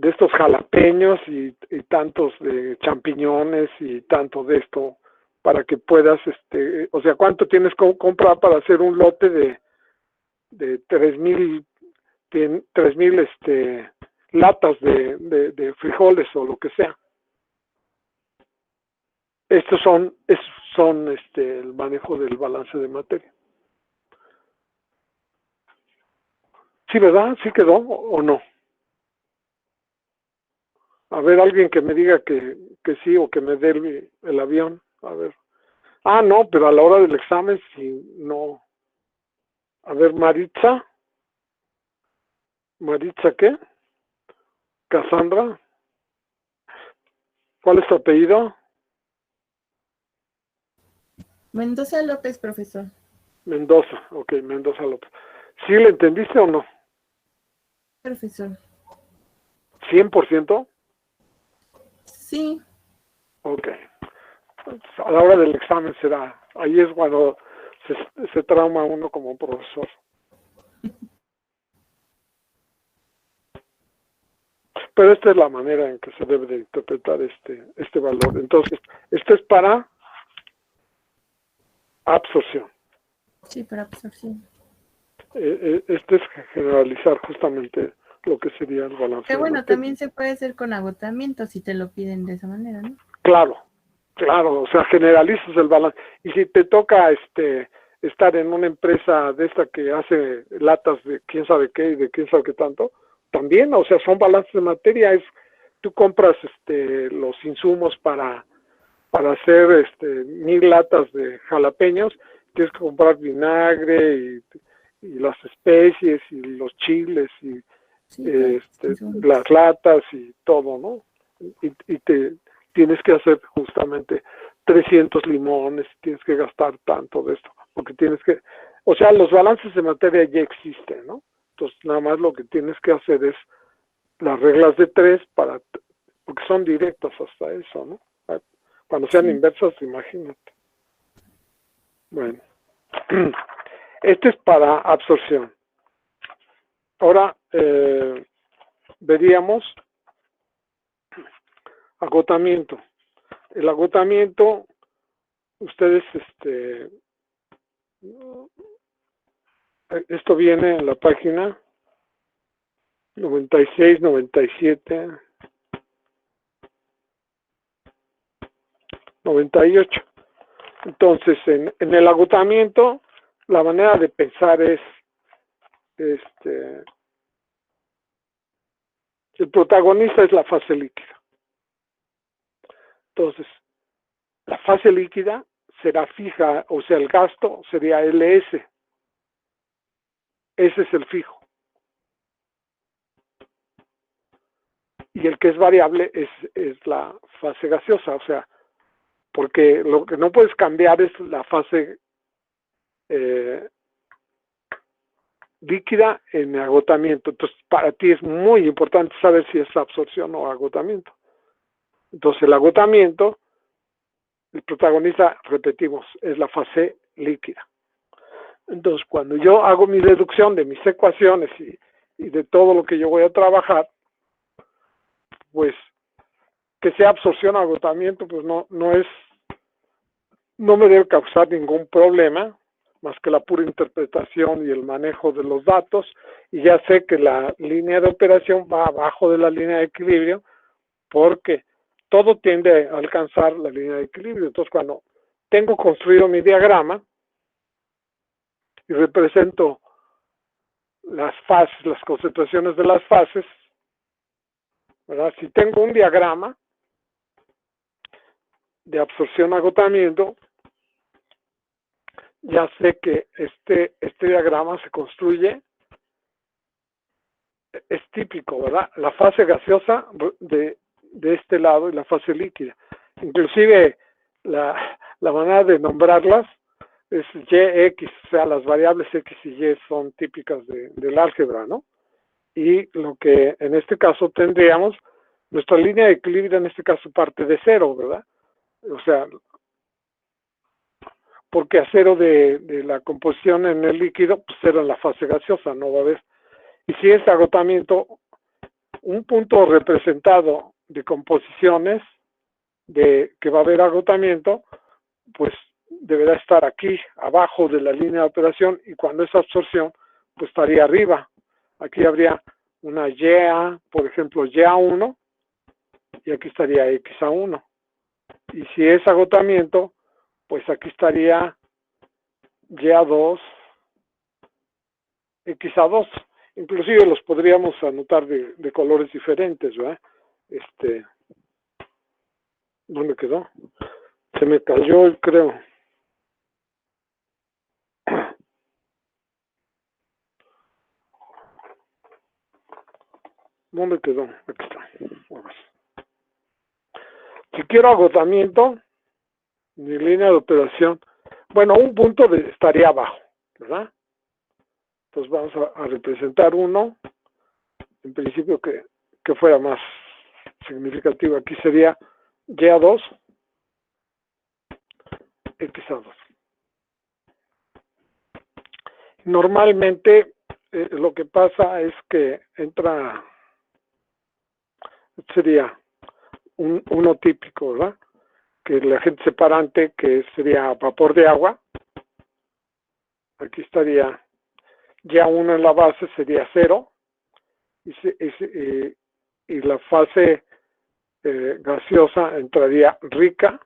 estos jalapeños y tantos de champiñones y tanto de esto para que puedas, o sea, ¿cuánto tienes que comprar para hacer un lote de 3,000 latas de frijoles o lo que sea? Estos son el manejo del balance de materia. ¿Sí, verdad? ¿Sí quedó o no? A ver, alguien que me diga que sí o que me dé el avión. A ver. Ah, no, pero a la hora del examen sí, no. A ver, Maritza. ¿Maritza qué? ¿Cassandra? ¿Cuál es tu apellido? Mendoza López, profesor. Mendoza, ok, Mendoza López. ¿Sí le entendiste o no? Profesor. ¿100%? Sí. Ok. A la hora del examen será. Ahí es cuando se trauma uno como profesor. Pero esta es la manera en que se debe de interpretar este valor. Entonces, esto es para absorción. Sí, para absorción. Este es generalizar justamente lo que sería el balance. Pero bueno, también se puede hacer con agotamiento si te lo piden de esa manera, ¿no? Claro, o sea, generalizas el balance. Y si te toca estar en una empresa de esta que hace latas de quién sabe qué y de quién sabe qué tanto, también, o sea, son balances de materia. Tú compras los insumos para hacer 1,000 latas de jalapeños, tienes que comprar vinagre y las especies y los chiles y Sí, las latas y todo, ¿no? Y te tienes que hacer justamente 300 limones, tienes que gastar tanto de esto, porque o sea, los balances de materia ya existen, ¿no? Entonces, nada más lo que tienes que hacer es las reglas de 3 porque son directas hasta eso, ¿no? Cuando sean inversas, imagínate. Bueno, este es para absorción. Ahora veríamos agotamiento. El agotamiento, ustedes, esto viene en la página 96, 97, 98. Entonces, en el agotamiento, la manera de pensar es, el protagonista es la fase líquida. Entonces, la fase líquida será fija, o sea, el gasto sería LS. Ese es el fijo. Y el que es variable es la fase gaseosa, o sea, porque lo que no puedes cambiar es la fase líquida en agotamiento. Entonces, para ti es muy importante saber si es absorción o agotamiento. Entonces, el agotamiento, el protagonista, repetimos, es la fase líquida. Entonces, cuando yo hago mi deducción de mis ecuaciones y de todo lo que yo voy a trabajar, pues, que sea absorción o agotamiento, pues no me debe causar ningún problema, más que la pura interpretación y el manejo de los datos, y ya sé que la línea de operación va abajo de la línea de equilibrio, porque todo tiende a alcanzar la línea de equilibrio. Entonces, cuando tengo construido mi diagrama y represento las fases, las concentraciones de las fases, ¿verdad? Si tengo un diagrama de absorción-agotamiento, ya sé que este diagrama se construye, es típico, ¿verdad? La fase gaseosa de este lado y la fase líquida. Inclusive la manera de nombrarlas es YX, o sea, las variables X y Y son típicas del álgebra, ¿no? Y lo que en este caso tendríamos, nuestra línea de equilibrio en este caso parte de cero, ¿verdad? O sea, porque a cero de la composición en el líquido, pues cero en la fase gaseosa, no va a haber. Y si es agotamiento, un punto representado de composiciones de que va a haber agotamiento, pues deberá estar aquí, abajo de la línea de operación, y cuando es absorción, pues estaría arriba. Aquí habría una YA, por ejemplo, YA1, y aquí estaría XA1. Y si es agotamiento, pues aquí estaría YA2, XA2. Inclusive los podríamos anotar de colores diferentes, ¿verdad? ¿Dónde quedó? Se me cayó, creo. ¿Dónde quedó? Aquí está. Si quiero agotamiento, mi línea de operación, bueno, un punto estaría abajo, ¿verdad? Entonces vamos a representar uno, en principio que fuera más significativo. Aquí sería YA2, XA2. Normalmente lo que pasa es que sería uno típico, ¿verdad? Que el agente separante, que sería vapor de agua, aquí estaría YA1 en la base, sería 0, y la fase gaseosa entraría rica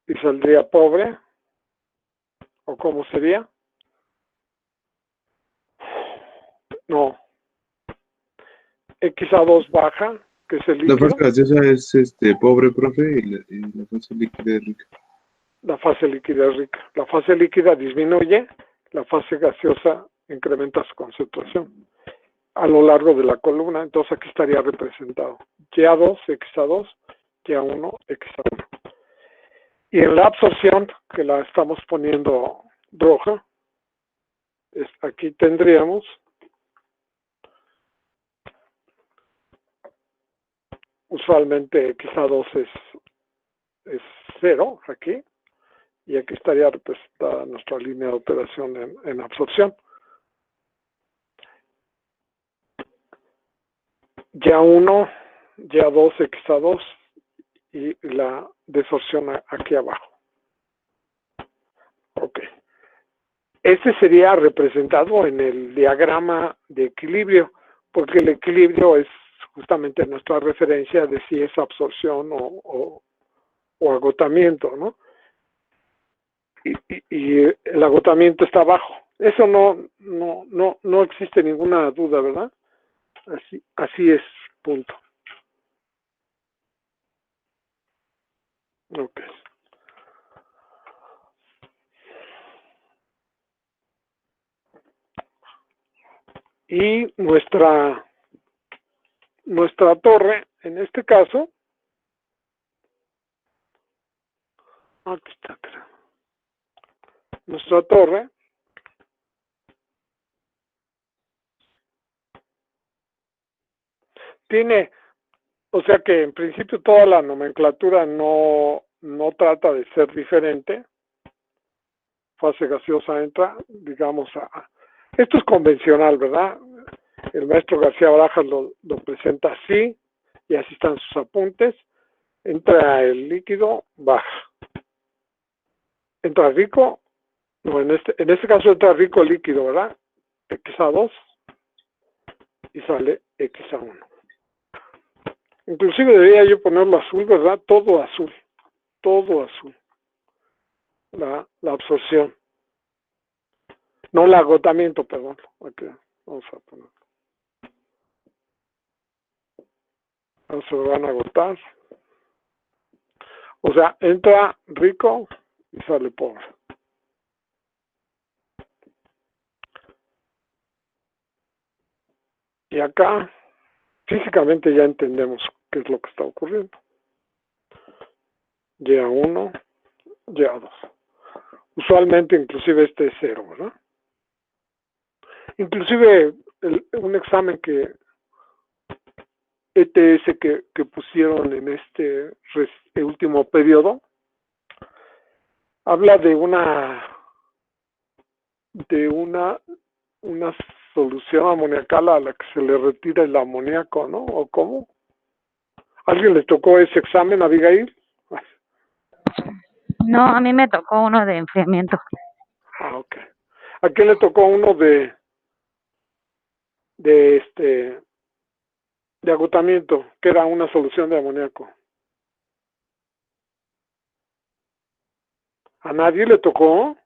y saldría pobre, o ¿cómo sería? No, XA2 baja, que es el La líquido. fase gaseosa es pobre, profe, y la fase líquida es rica. La fase líquida es rica. La fase líquida disminuye, la fase gaseosa incrementa su concentración a lo largo de la columna. Entonces aquí estaría representado YA2, XA2, YA1, XA1. Y en la absorción, que la estamos poniendo roja, aquí tendríamos usualmente XA2 es 0 aquí, y aquí estaría representada nuestra línea de operación en absorción. YA1, YA2, XA2 y la desorción aquí abajo. Ok. Este sería representado en el diagrama de equilibrio, porque el equilibrio es justamente nuestra referencia de si es absorción o agotamiento, ¿no? Y el agotamiento está abajo. Eso no existe ninguna duda, ¿verdad? Así es, punto. Ok. Y nuestra torre, en este caso, aquí está, creo. Nuestra torre tiene, o sea que en principio toda la nomenclatura no trata de ser diferente. Fase gaseosa entra, digamos, esto es convencional, ¿verdad? El maestro García Barajas lo presenta así, y así están sus apuntes. Entra el líquido, baja. Entra rico, no, en este caso entra rico líquido, ¿verdad? X a2 y sale X a1. Inclusive debería yo ponerlo azul, ¿verdad? Todo azul. La absorción. No el agotamiento, perdón. Aquí, vamos a ponerlo. Ahora se lo van a agotar. O sea, entra rico y sale pobre. Y acá, físicamente ya entendemos qué es lo que está ocurriendo. Y1, Y2. Usualmente, inclusive este es 0, ¿verdad? Inclusive, un examen que ETS que pusieron en este último periodo, habla de una solución amoniacal a la que se le retira el amoníaco, ¿no? ¿O cómo? ¿Alguien le tocó ese examen, Abigail? No, a mí me tocó uno de enfriamiento. Ah, ok. ¿A quién le tocó uno de agotamiento, que era una solución de amoníaco? ¿A nadie le tocó?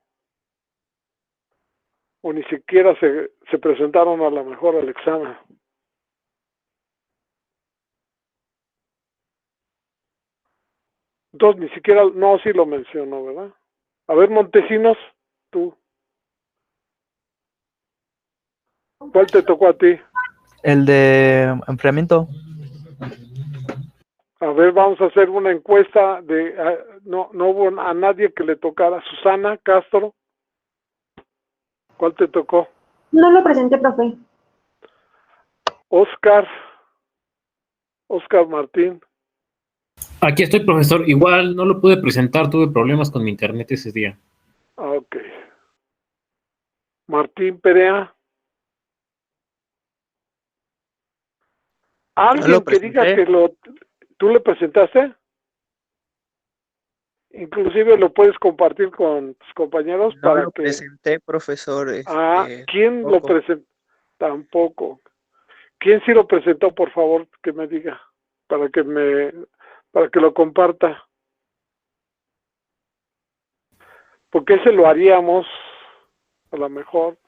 ¿O ni siquiera se presentaron a lo mejor al examen? Entonces ni siquiera, no, sí lo mencionó, ¿verdad? A ver, Montesinos, tú. ¿Cuál te tocó a ti? El de enfriamiento. A ver, vamos a hacer una encuesta no hubo a nadie que le tocara. Susana Castro, ¿cuál te tocó? No lo presenté, profe. Oscar Martín. Aquí estoy, profesor. Igual no lo pude presentar, tuve problemas con mi internet ese día. Ah, ok. Martín Perea. ¿Alguien que diga que tú le presentaste? Inclusive lo puedes compartir con tus compañeros No para lo que... presenté, profesor. ¿Quién lo presentó? Tampoco. ¿Quién sí lo presentó, por favor, que me diga? Para que lo comparta. Porque ese lo haríamos, a lo mejor.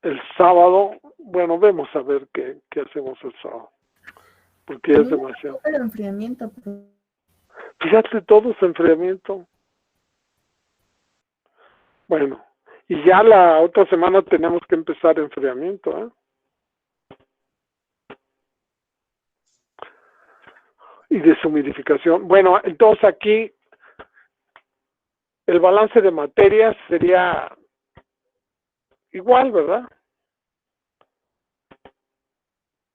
El sábado, bueno, vemos a ver qué hacemos el sábado. Porque ya es demasiado. El enfriamiento. Fíjate, todo es enfriamiento. Bueno, y ya la otra semana tenemos que empezar enfriamiento, ¿eh? Y deshumidificación. Bueno, entonces aquí el balance de materias sería igual, ¿verdad?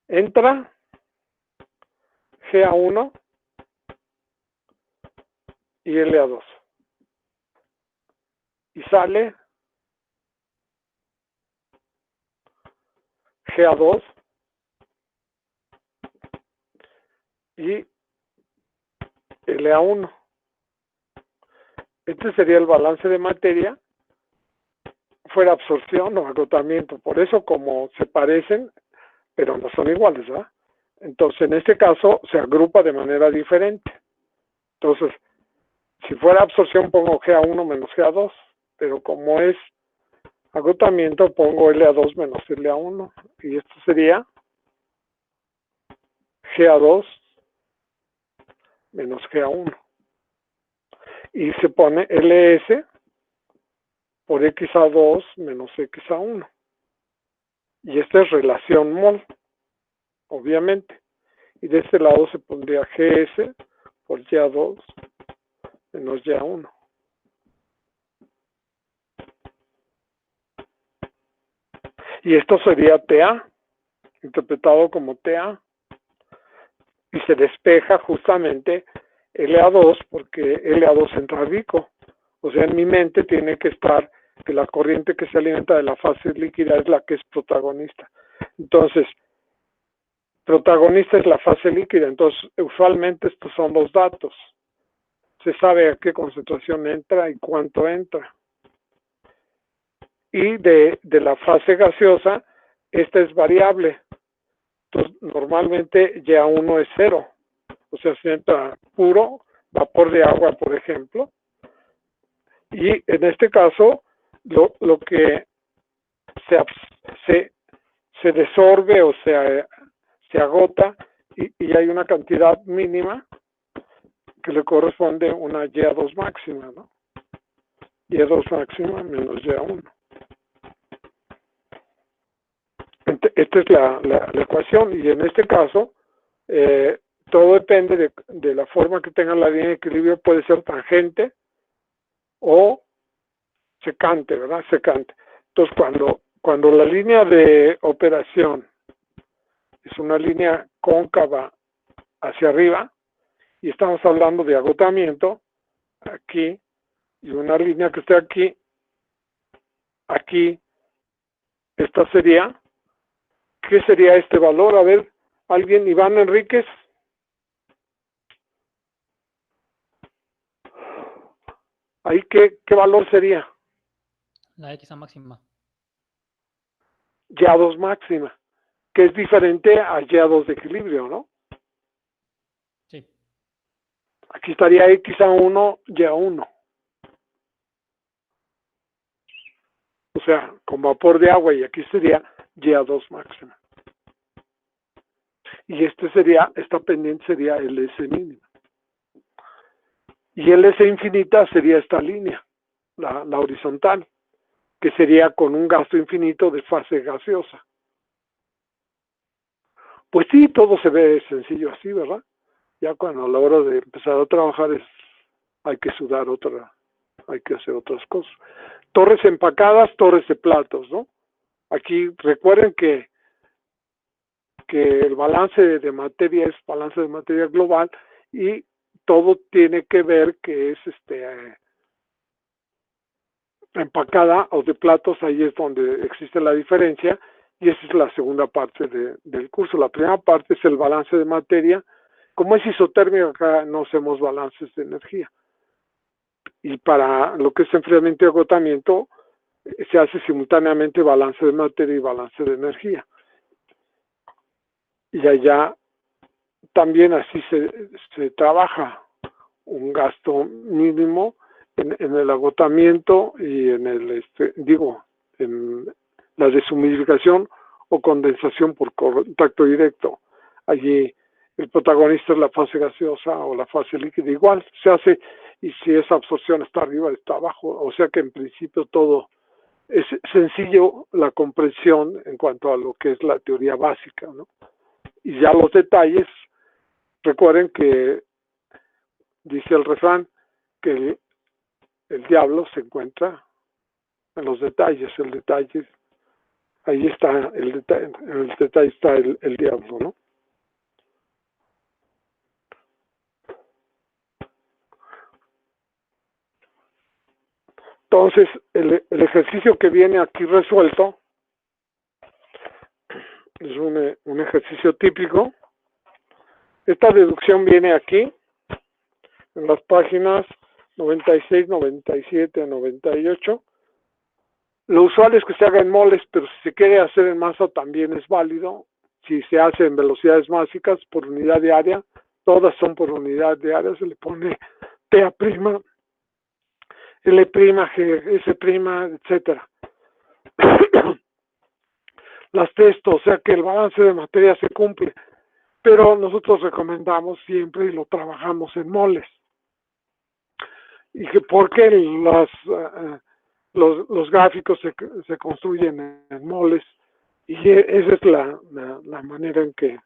Entra GA1 y LA2. Y sale GA2 y LA1. Este sería el balance de materia, fuera absorción o agotamiento. Por eso, como se parecen, pero no son iguales, ¿verdad? Entonces, en este caso, se agrupa de manera diferente. Entonces, si fuera absorción, pongo GA1 menos GA2, pero como es agotamiento, pongo LA2 menos LA1, y esto sería GA2 menos GA1. Y se pone LS por XA2 menos XA1. Y esta es relación mol, obviamente. Y de este lado se pondría GS por GA2 menos GA1. Y esto sería TA, interpretado como TA. Y se despeja justamente LA2 porque LA2 entra a Vico. O sea, en mi mente tiene que estar que la corriente que se alimenta de la fase líquida es la que es protagonista. Entonces, protagonista es la fase líquida. Entonces, usualmente estos son los datos. Se sabe a qué concentración entra y cuánto entra. Y de la fase gaseosa, esta es variable. Entonces, normalmente GA1 es 0. O sea, si entra puro, vapor de agua, por ejemplo. Y en este caso, lo que se desorbe o se agota y hay una cantidad mínima que le corresponde una GA2 máxima, ¿no? GA2 máxima menos GA1. Esta es la ecuación, y en este caso todo depende de la forma que tenga la línea de equilibrio. Puede ser tangente o secante, ¿verdad? Secante. Entonces, cuando la línea de operación es una línea cóncava hacia arriba y estamos hablando de agotamiento aquí, y una línea que esté aquí, esta sería, ¿qué sería este valor? A ver, ¿alguien? Iván Enríquez. Ahí, ¿qué valor sería? La X máxima. GA2 máxima, que es diferente a GA2 de equilibrio, ¿no? Sí. Aquí estaría XA1, GA1. O sea, con vapor de agua, y aquí sería GA2 máxima. Y esta pendiente sería LS mínima. Y LS infinita sería esta línea, la horizontal, que sería con un gasto infinito de fase gaseosa. Pues sí, todo se ve sencillo así, ¿verdad? Ya cuando a la hora de empezar a trabajar hay que sudar hay que hacer otras cosas. Torres empacadas, torres de platos, ¿no? Aquí recuerden que el balance de materia es balance de materia global, y todo tiene que ver que es empacada o de platos. Ahí es donde existe la diferencia, y esa es la segunda parte del curso. La primera parte es el balance de materia. Como es isotérmica, acá no hacemos balances de energía. Y para lo que es enfriamiento y agotamiento, se hace simultáneamente balance de materia y balance de energía. Y allá también así se trabaja un gasto mínimo en el agotamiento y en en la deshumidificación o condensación por contacto directo. Allí el protagonista es la fase gaseosa o la fase líquida. Igual se hace, y si esa absorción está arriba, está abajo. O sea que en principio todo es sencillo, la comprensión en cuanto a lo que es la teoría básica, ¿no? Y ya los detalles, recuerden que dice el refrán que el diablo se encuentra en los detalles. El detalle, ahí está el detalle, en el detalle está el diablo, ¿no? Entonces, el ejercicio que viene aquí resuelto es un ejercicio típico. Esta deducción viene aquí, en las páginas 96, 97, 98. Lo usual es que se haga en moles, pero si se quiere hacer en masa también es válido. Si se hace en velocidades básicas por unidad de área, todas son por unidad de área, se le pone TA', L', G, S', etcétera. Las testo, o sea que el balance de materia se cumple. pero nosotros recomendamos siempre y lo trabajamos en moles. Y que porque los gráficos se construyen en moles, y esa es la manera en que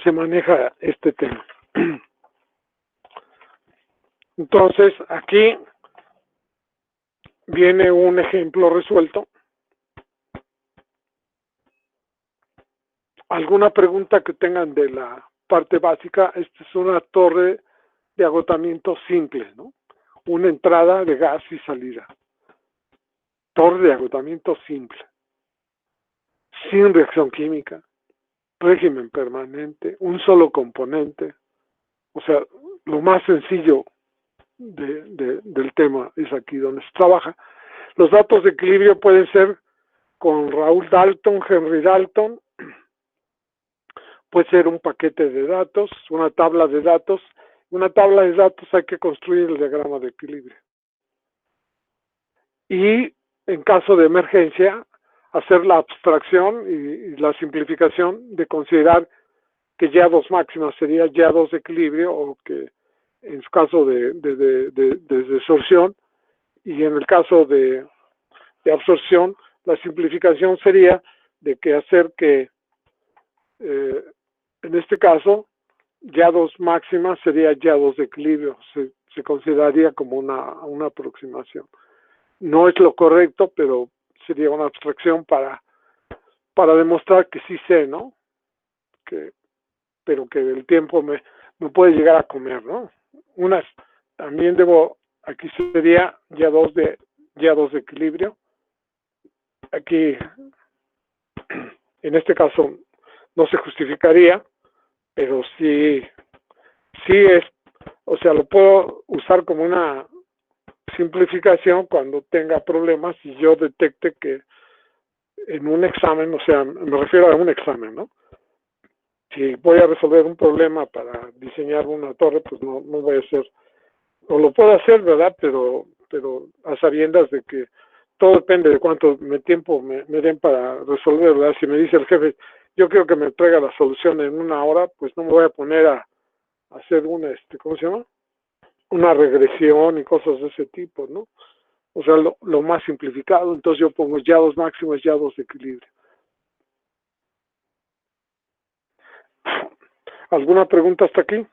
se maneja este tema. Entonces, aquí viene un ejemplo resuelto. ¿Alguna pregunta que tengan de la parte básica? Esta es una torre de agotamiento simple, ¿no? Una entrada de gas y salida. Torre de agotamiento simple. Sin reacción química. Régimen permanente. Un solo componente. O sea, lo más sencillo del tema es aquí donde se trabaja. Los datos de equilibrio pueden ser con Raúl Dalton, Henry Dalton. Puede ser un paquete de datos, una tabla de datos. Una tabla de datos hay que construir el diagrama de equilibrio. Y en caso de emergencia, hacer la abstracción y la simplificación de considerar que Y2 máxima sería Y2 de equilibrio, o que en su caso de desorción, y en el caso de absorción, la simplificación sería de que hacer que, en este caso, Y2 máxima sería Y2 de equilibrio, se consideraría como una aproximación. No es lo correcto, pero sería una abstracción para demostrar que sí sé, ¿no? Pero que el tiempo me puede llegar a comer, ¿no? También aquí sería Y2 de equilibrio. Aquí, en este caso, no se justificaría, pero sí es, o sea, lo puedo usar como una simplificación cuando tenga problemas y yo detecte que en un examen, o sea, me refiero a un examen, ¿no? Si voy a resolver un problema para diseñar una torre, pues no voy a hacer, o lo puedo hacer, ¿verdad? Pero a sabiendas de que todo depende de cuánto tiempo me den para resolver, ¿verdad? Si me dice el jefe, yo quiero que me traiga la solución en 1 hora, pues no me voy a poner a hacer ¿cómo se llama? Una regresión y cosas de ese tipo, ¿no? O sea, lo más simplificado. Entonces yo pongo Y2 máximo es Y2 de equilibrio. ¿Alguna pregunta hasta aquí?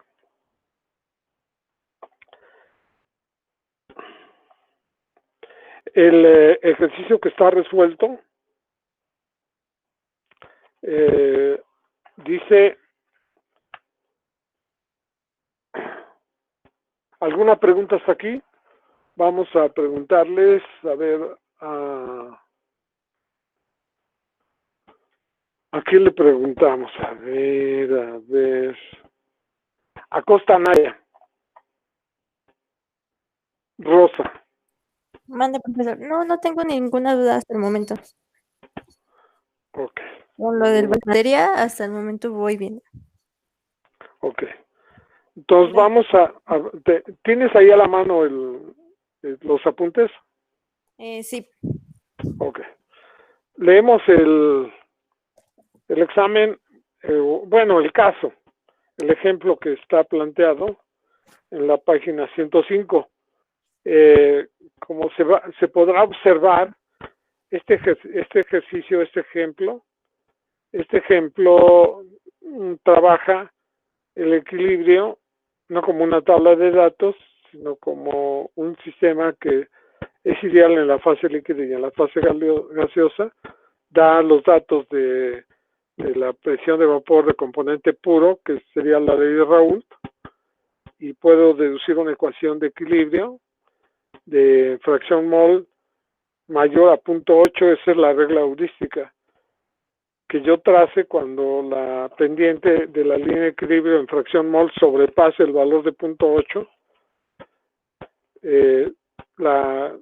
El ejercicio que está resuelto dice, ¿alguna pregunta hasta aquí? Vamos a preguntarles, a ver, ¿a quién le preguntamos? A ver. Acosta Naya. Rosa. Mande, profesor. No tengo ninguna duda hasta el momento. Ok. Con lo del batería, hasta el momento voy bien. Ok. Entonces vamos ¿tienes ahí a la mano los apuntes? Sí. Ok. Leemos el examen, bueno, el caso, el ejemplo que está planteado en la página 105. Como se podrá observar, este ejercicio, este ejemplo trabaja el equilibrio no como una tabla de datos, sino como un sistema que es ideal en la fase líquida y en la fase gaseosa. Da los datos de la presión de vapor de componente puro, que sería la ley de Raoult, y puedo deducir una ecuación de equilibrio de fracción mol mayor a 0.8. Esa es la regla heurística que yo trace cuando la pendiente de la línea de equilibrio en fracción mol sobrepase el valor de 0.8. La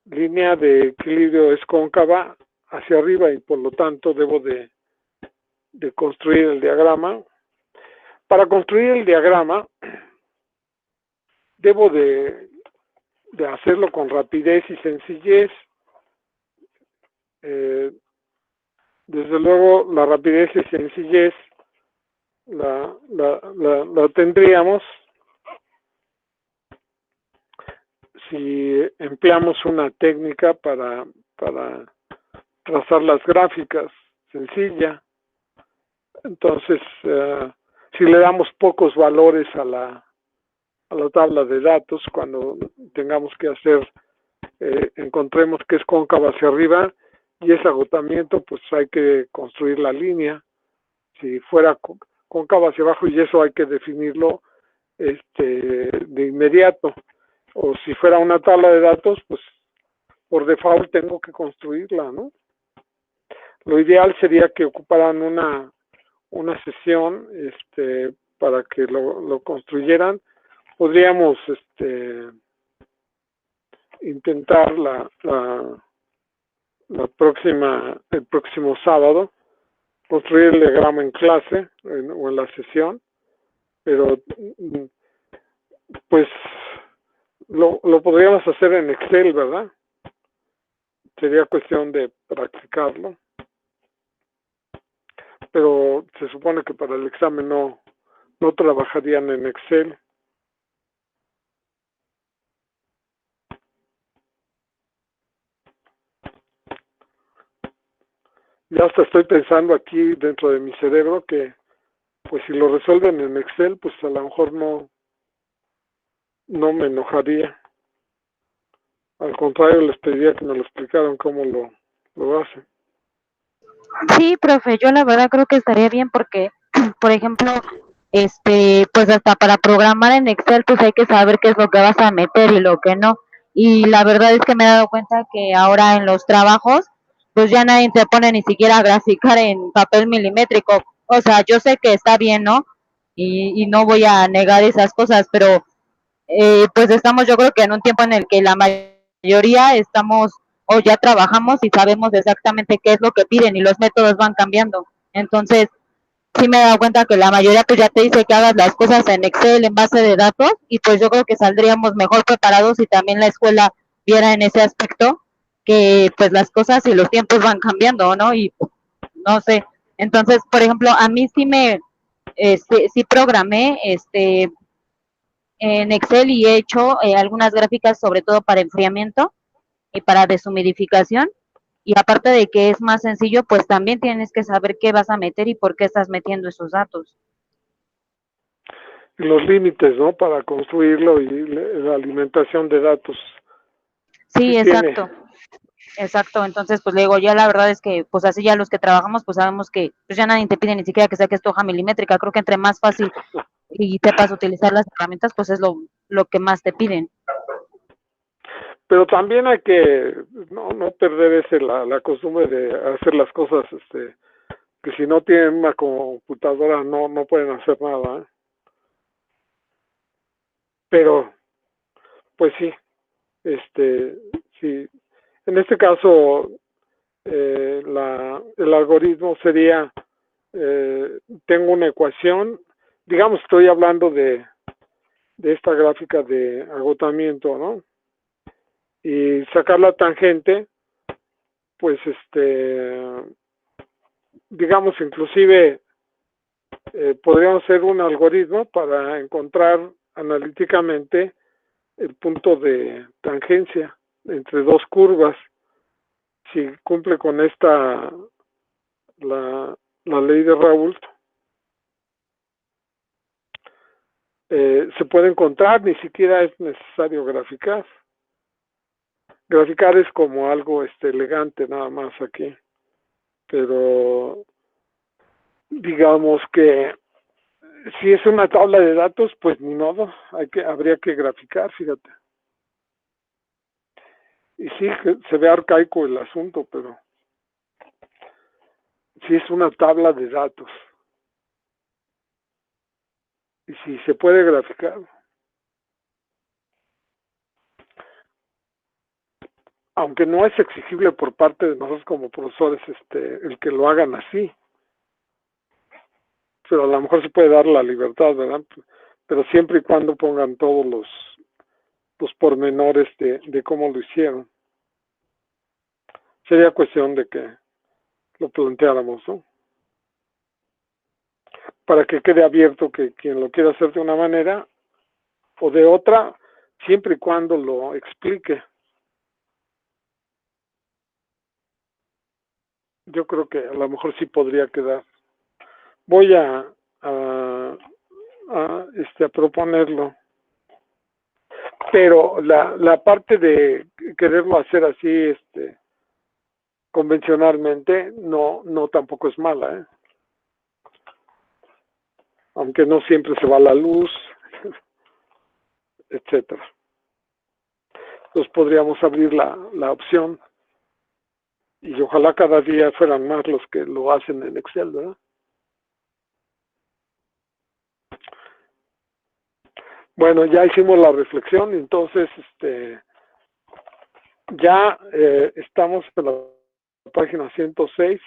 línea de equilibrio es cóncava hacia arriba y por lo tanto debo de construir el diagrama. Para construir el diagrama debo de hacerlo con rapidez y sencillez. Desde luego, la rapidez y sencillez la tendríamos si empleamos una técnica para trazar las gráficas sencilla. Entonces, si le damos pocos valores a la tabla de datos, cuando tengamos que hacer, encontremos que es cóncava hacia arriba y es agotamiento, pues hay que construir la línea. Si fuera cóncava hacia abajo, y eso hay que definirlo de inmediato. O si fuera una tabla de datos, pues por default tengo que construirla, ¿no? Lo ideal sería que ocuparan una sesión para que lo construyeran. Podríamos intentar el próximo sábado construir el diagrama en clase o en la sesión, pero pues lo podríamos hacer en Excel, ¿verdad? Sería cuestión de practicarlo, pero se supone que para el examen no trabajarían en Excel. Ya hasta estoy pensando aquí dentro de mi cerebro que pues si lo resuelven en Excel, pues a lo mejor no me enojaría. Al contrario, les pediría que me lo explicaran cómo lo hacen. Sí, profe, yo la verdad creo que estaría bien porque, por ejemplo, pues hasta para programar en Excel, pues hay que saber qué es lo que vas a meter y lo que no. Y la verdad es que me he dado cuenta que ahora en los trabajos, pues ya nadie se pone ni siquiera a graficar en papel milimétrico. O sea, yo sé que está bien, ¿no? Y no voy a negar esas cosas, pero pues estamos yo creo que en un tiempo en el que la mayoría estamos o ya trabajamos y sabemos exactamente qué es lo que piden y los métodos van cambiando. Entonces, sí me he dado cuenta que la mayoría pues ya te dice que hagas las cosas en Excel, en base de datos, y pues yo creo que saldríamos mejor preparados si también la escuela viera en ese aspecto que pues las cosas y los tiempos van cambiando, ¿no? Y no sé. Entonces, por ejemplo, a mí sí programé, en Excel y he hecho algunas gráficas sobre todo para enfriamiento y para deshumidificación. Y aparte de que es más sencillo, pues también tienes que saber qué vas a meter y por qué estás metiendo esos datos. Los límites, ¿no? Para construirlo y la alimentación de datos. Sí, exacto. Exacto, entonces pues le digo, ya la verdad es que pues así ya los que trabajamos pues sabemos que pues ya nadie te pide ni siquiera que saques tu hoja milimétrica, creo que entre más fácil y sepas utilizar las herramientas pues es lo que más te piden. Pero también hay que no perder la costumbre de hacer las cosas que si no tienen una computadora no pueden hacer nada, ¿eh? Pero pues sí, sí, en este caso el algoritmo sería tengo una ecuación, digamos, estoy hablando de esta gráfica de agotamiento, ¿no? Y sacar la tangente, pues digamos, inclusive podríamos hacer un algoritmo para encontrar analíticamente el punto de tangencia entre dos curvas. Si cumple con esta la ley de Raoult, se puede encontrar, ni siquiera es necesario graficar. Graficar es como algo elegante nada más aquí, pero digamos que si es una tabla de datos, pues ni modo, habría que graficar, fíjate. Y sí, se ve arcaico el asunto, pero sí es una tabla de datos. Y si se puede graficar. Aunque no es exigible por parte de nosotros como profesores el que lo hagan así. Pero a lo mejor se puede dar la libertad, ¿verdad? Pero siempre y cuando pongan todos los pormenores de cómo lo hicieron. Sería cuestión de que lo planteáramos, ¿no? Para que quede abierto que quien lo quiera hacer de una manera o de otra, siempre y cuando lo explique. Yo creo que a lo mejor sí podría quedar. Voy a proponerlo. Pero la parte de quererlo hacer así, convencionalmente, no tampoco es mala, ¿eh? Aunque no siempre se va la luz, etcétera. Entonces podríamos abrir la opción y ojalá cada día fueran más los que lo hacen en Excel, ¿verdad? Bueno, ya hicimos la reflexión, entonces ya estamos en la página 106.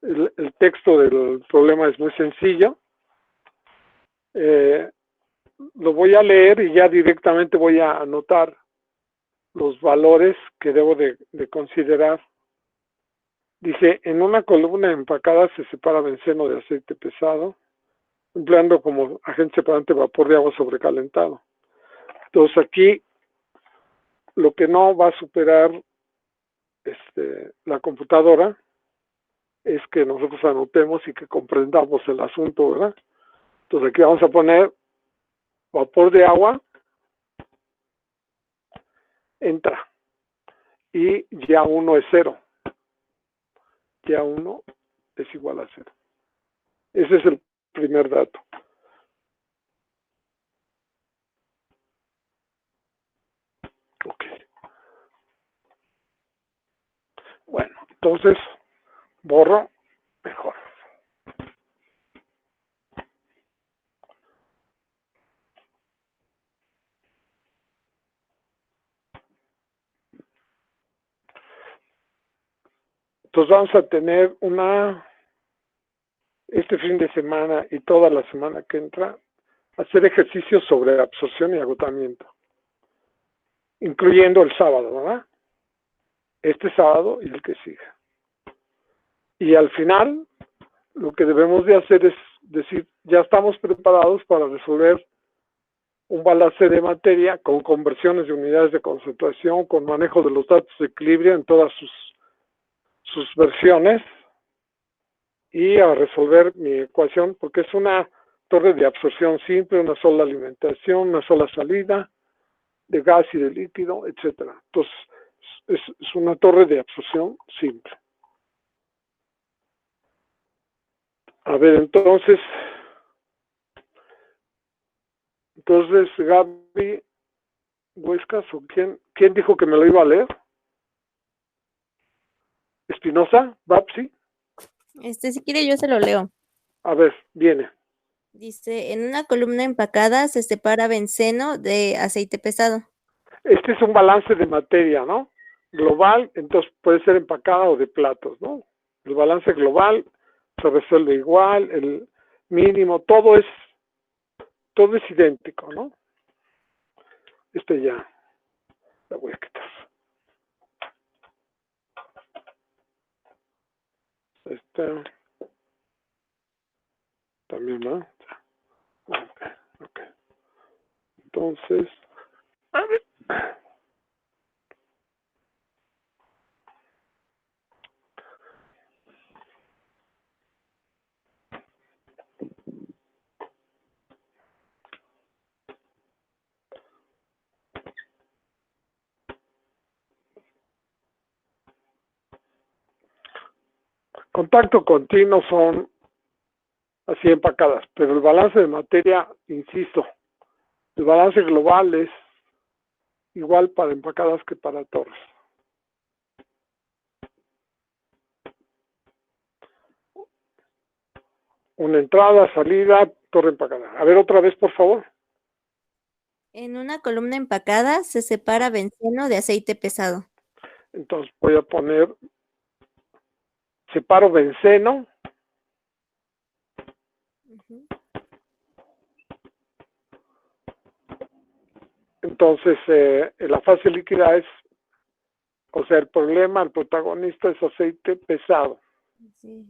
El texto del problema es muy sencillo. Lo voy a leer y ya directamente voy a anotar los valores que debo de considerar. Dice, en una columna empacada se separa benceno de aceite pesado, empleando como agente separante vapor de agua sobrecalentado. Entonces aquí lo que no va a superar la computadora es que nosotros anotemos y que comprendamos el asunto, ¿verdad? Entonces aquí vamos a poner vapor de agua, entra, y ya 1 es 0. Ya 1 es igual a 0. Ese es el primer dato. Ok. Bueno, entonces borro mejor. Entonces vamos a tener este fin de semana y toda la semana que entra, hacer ejercicios sobre absorción y agotamiento, incluyendo el sábado, ¿verdad? Este sábado y el que siga. Y al final, lo que debemos de hacer es decir, ya estamos preparados para resolver un balance de materia con conversiones de unidades de concentración, con manejo de los datos de equilibrio en todas sus versiones, y a resolver mi ecuación, porque es una torre de absorción simple, una sola alimentación, una sola salida de gas y de líquido, etcétera. Entonces, es una torre de absorción simple. A ver, entonces, Gaby Huescas, ¿o quién dijo que me lo iba a leer? ¿Espinosa? ¿Babsi? Si quiere yo se lo leo. A ver, viene. Dice, en una columna empacada se separa benceno de aceite pesado. Este es un balance de materia, ¿no? Global, entonces puede ser empacada o de platos, ¿no? El balance global se resuelve igual, el mínimo, todo es idéntico, ¿no? Ya, la voy a quitar. También, ¿no? Ok. Entonces, a ver. Contacto continuo son así empacadas, pero el balance de materia, insisto, el balance global es igual para empacadas que para torres. Una entrada, salida, torre empacada. A ver otra vez, por favor. En una columna empacada se separa benceno de aceite pesado. Entonces voy a poner, separo benceno. Entonces, la fase líquida es, o sea, el protagonista es aceite pesado. Sí.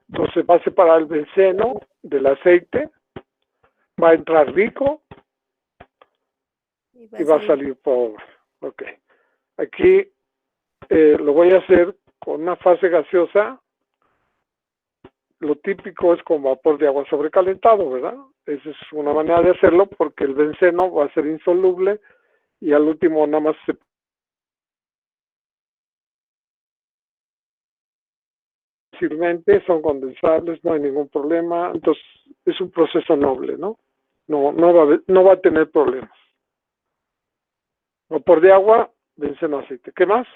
Entonces va a separar el benceno del aceite, va a entrar rico Y y va a salir. salir pobre. Ok. Aquí lo voy a hacer con una fase gaseosa. Lo típico es con vapor de agua sobrecalentado, ¿verdad? Esa es una manera de hacerlo porque el benceno va a ser insoluble y al último nada más se fácilmente, son condensables, no hay ningún problema, entonces es un proceso noble, ¿no? No va a tener problemas. Vapor de agua, benceno, aceite. ¿Qué más?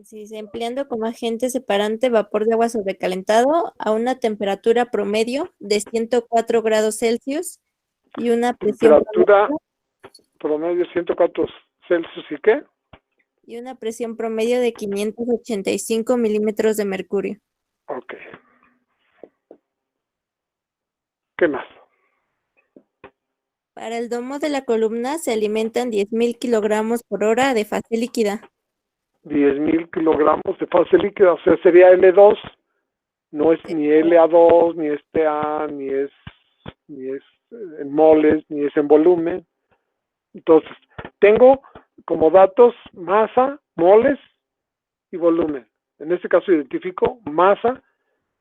Sí, empleando como agente separante vapor de agua sobrecalentado a una temperatura promedio de 104 grados Celsius y una presión Temperatura promedio, promedio 104 Celsius y ¿qué? y una presión promedio de 585 milímetros de mercurio. Ok. ¿Qué más? Para el domo de la columna se alimentan 10.000 kilogramos por hora de fase líquida. 10.000 kilogramos de fase líquida, o sea, sería L2, no es ni LA2, ni es TA, ni es en moles, ni es en volumen. Entonces, tengo como datos masa, moles y volumen. En este caso identifico masa,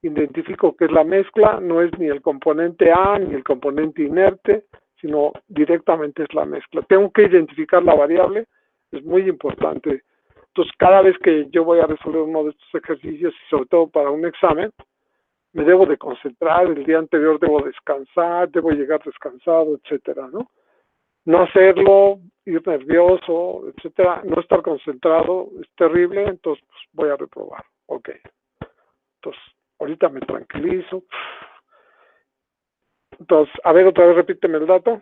identifico que es la mezcla, no es ni el componente A ni el componente inerte, sino directamente es la mezcla. Tengo que identificar la variable, es muy importante. Entonces, cada vez que yo voy a resolver uno de estos ejercicios, y sobre todo para un examen, me debo de concentrar, el día anterior debo descansar, debo llegar descansado, etcétera, ¿no? No hacerlo, ir nervioso, etcétera, no estar concentrado, es terrible, entonces pues, voy a reprobar. Ok. Entonces, ahorita me tranquilizo. Entonces, a ver, otra vez repíteme el dato.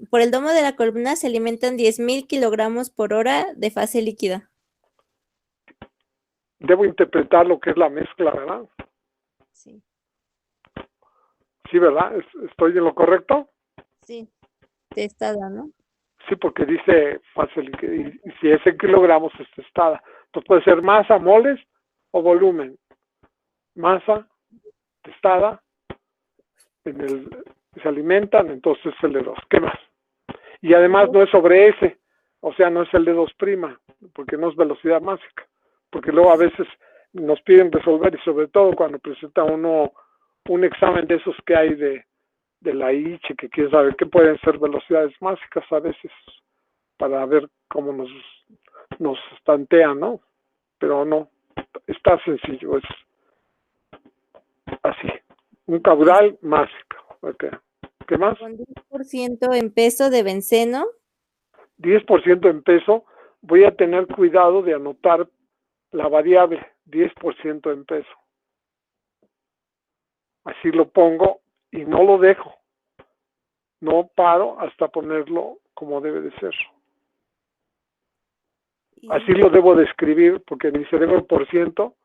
Por el domo de la columna se alimentan 10.000 kilogramos por hora de fase líquida. Debo interpretar lo que es la mezcla, ¿verdad? Sí. Sí, ¿verdad? ¿Estoy en lo correcto? Sí, testada, ¿no? Sí, porque dice fase líquida, y si es en kilogramos es testada. Entonces puede ser masa, moles o volumen. Masa, testada, se alimentan, entonces es L2. ¿Qué más? Y además no es sobre S, o sea, no es L2', porque no es velocidad másica. Porque luego a veces nos piden resolver, y sobre todo cuando presenta uno un examen de esos que hay de la ICHE, que quiere saber qué pueden ser velocidades mágicas a veces, para ver cómo nos tantean, ¿no? Pero no, está sencillo, es así. Un caudal mágico. Okay. ¿Qué más? Con 10% en peso de benceno. 10% en peso, voy a tener cuidado de anotar la variable 10% en peso. Así lo pongo y no lo dejo. No paro hasta ponerlo como debe de ser. Así lo debo de escribir porque mi cerebro por ciento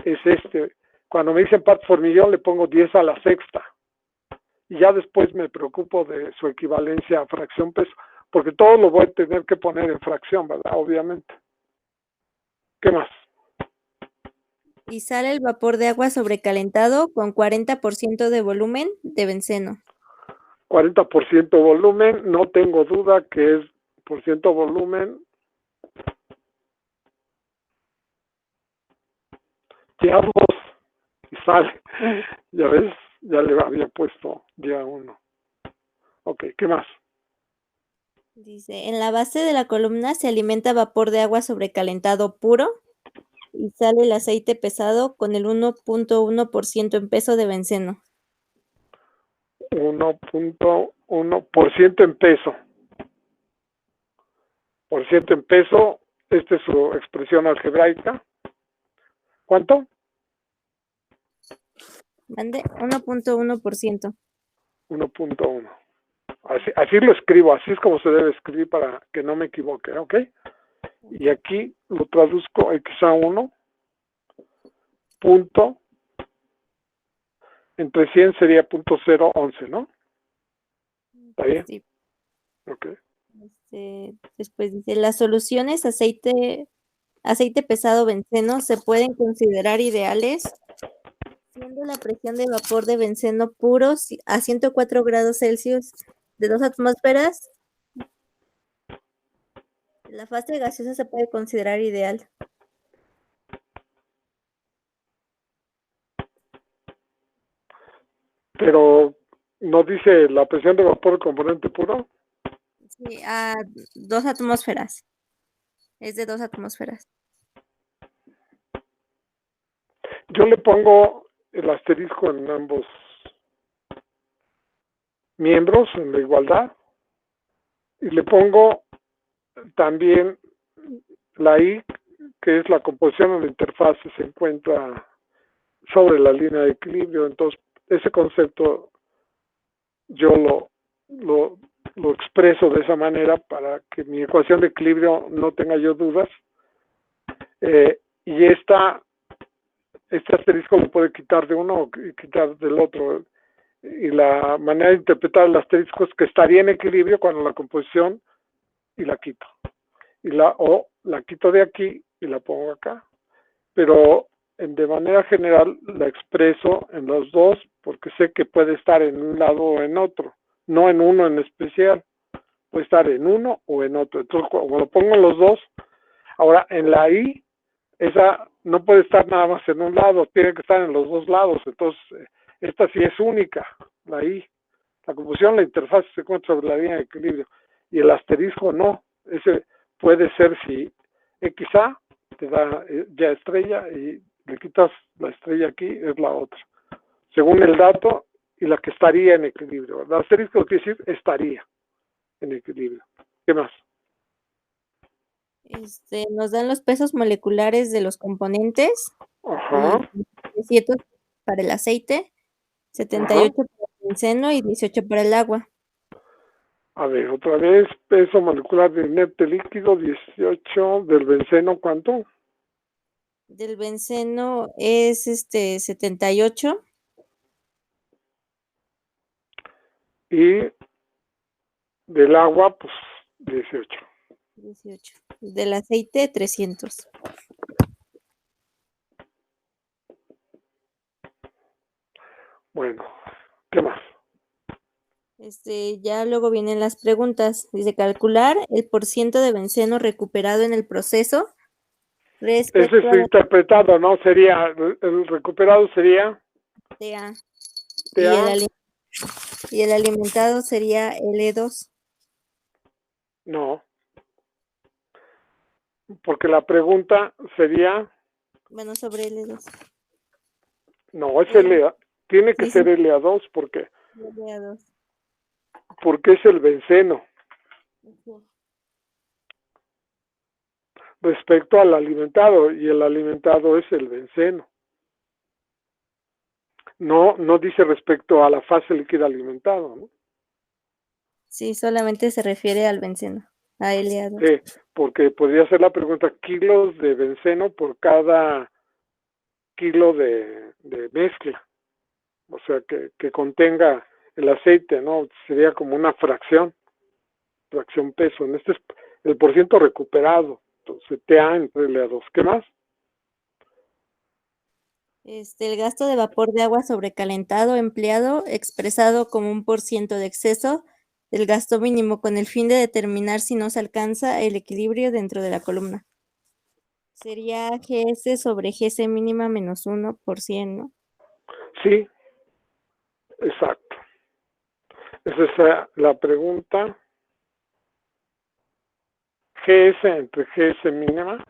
es este. Cuando me dicen partes por millón le pongo 10 a la sexta. Y ya después me preocupo de su equivalencia a fracción peso. Porque todo lo voy a tener que poner en fracción, ¿verdad? Obviamente. ¿Qué más? Y sale el vapor de agua sobrecalentado con 40% de volumen de benceno. 40% volumen, no tengo duda que es por ciento volumen. Diablos, y sale. Ya ves, ya le había puesto día 1. Ok, ¿qué más? Dice, en la base de la columna se alimenta vapor de agua sobrecalentado puro y sale el aceite pesado con el 1.1% en peso de benceno. 1.1% en peso. Por ciento en peso, esta es su expresión algebraica. ¿Cuánto? Mande 1.1%. 1.1. Así lo escribo, así es como se debe escribir para que no me equivoque, ¿ok? Y aquí lo traduzco x1 punto, entre 100 sería .011, ¿no? ¿Está bien? Sí. Ok. Después dice, la solución es aceite aceite pesado benceno se pueden considerar ideales, siendo la presión de vapor de benceno puro a 104 grados Celsius de 2 atmósferas. La fase gaseosa se puede considerar ideal. Pero no dice la presión de vapor componente puro. Sí, a 2 atmósferas. Es de 2 atmósferas. Yo le pongo el asterisco en ambos miembros, en la igualdad, y le pongo también la I, que es la composición en la interfaz, se encuentra sobre la línea de equilibrio. Entonces, ese concepto yo lo expreso de esa manera para que mi ecuación de equilibrio no tenga yo dudas. Y este asterisco lo puede quitar de uno o quitar del otro. Y la manera de interpretar el asterisco es que estaría en equilibrio cuando la composición y la quito. O la quito de aquí y la pongo acá. Pero de manera general la expreso en los dos porque sé que puede estar en un lado o en otro, no en uno en especial. Puede estar en uno o en otro. Entonces, cuando lo pongo en los dos, ahora en la I, esa no puede estar nada más en un lado, tiene que estar en los dos lados. Entonces, esta sí es única, la I. La composición, la interfaz se encuentra sobre la línea de equilibrio. Y el asterisco no. Ese puede ser si XA te da ya estrella y le quitas la estrella aquí, es la otra. Según el dato y la que estaría en equilibrio. El asterisco quiere decir estaría en equilibrio. ¿Qué más? Nos dan los pesos moleculares de los componentes. Ajá. 17 para el aceite, 78 para el benceno y 18 para el agua. A ver, otra vez, peso molecular del nete líquido, 18, del benceno, ¿cuánto? Del benceno es 78. Y del agua, pues 18. 18. Del aceite, 300. Bueno, ¿qué más? Ya luego vienen las preguntas. Dice calcular el porciento de benceno recuperado en el proceso. Ese es interpretado, ¿no? Sería, el recuperado sería TA. TA. Y el alimentado sería L2. No. Porque la pregunta sería. Bueno, sobre L2. No, es LA. Tiene que ser LA2 porque. LA2. Porque es el benceno. Respecto al alimentado, y el alimentado es el benceno. No dice respecto a la fase líquida alimentado, ¿no? Sí, solamente se refiere al benceno, a LA2. Sí, porque podría ser la pregunta, kilos de benceno por cada kilo de mezcla. O sea, que contenga el aceite, ¿no? Sería como una fracción peso. En este es el porciento recuperado. Entonces, TA entre LA2. ¿Qué más? El gasto de vapor de agua sobrecalentado empleado expresado como un % de exceso del gasto mínimo con el fin de determinar si no se alcanza el equilibrio dentro de la columna. Sería GS sobre GC mínima menos 1%, ¿no? Sí, exacto. Esa es la pregunta. GS entre GS mínima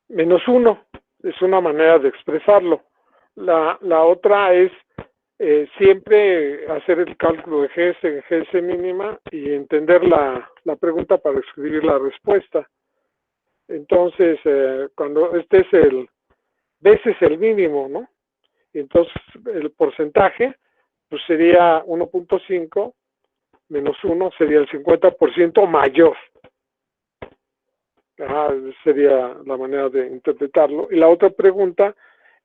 menos 1 es una manera de expresarlo. La otra es siempre hacer el cálculo de GS en GS mínima y entender la pregunta para escribir la respuesta. Entonces, cuando este es veces el mínimo, ¿no? Y entonces el porcentaje pues sería 1.5 menos 1 sería el 50% mayor. Sería la manera de interpretarlo. Y la otra pregunta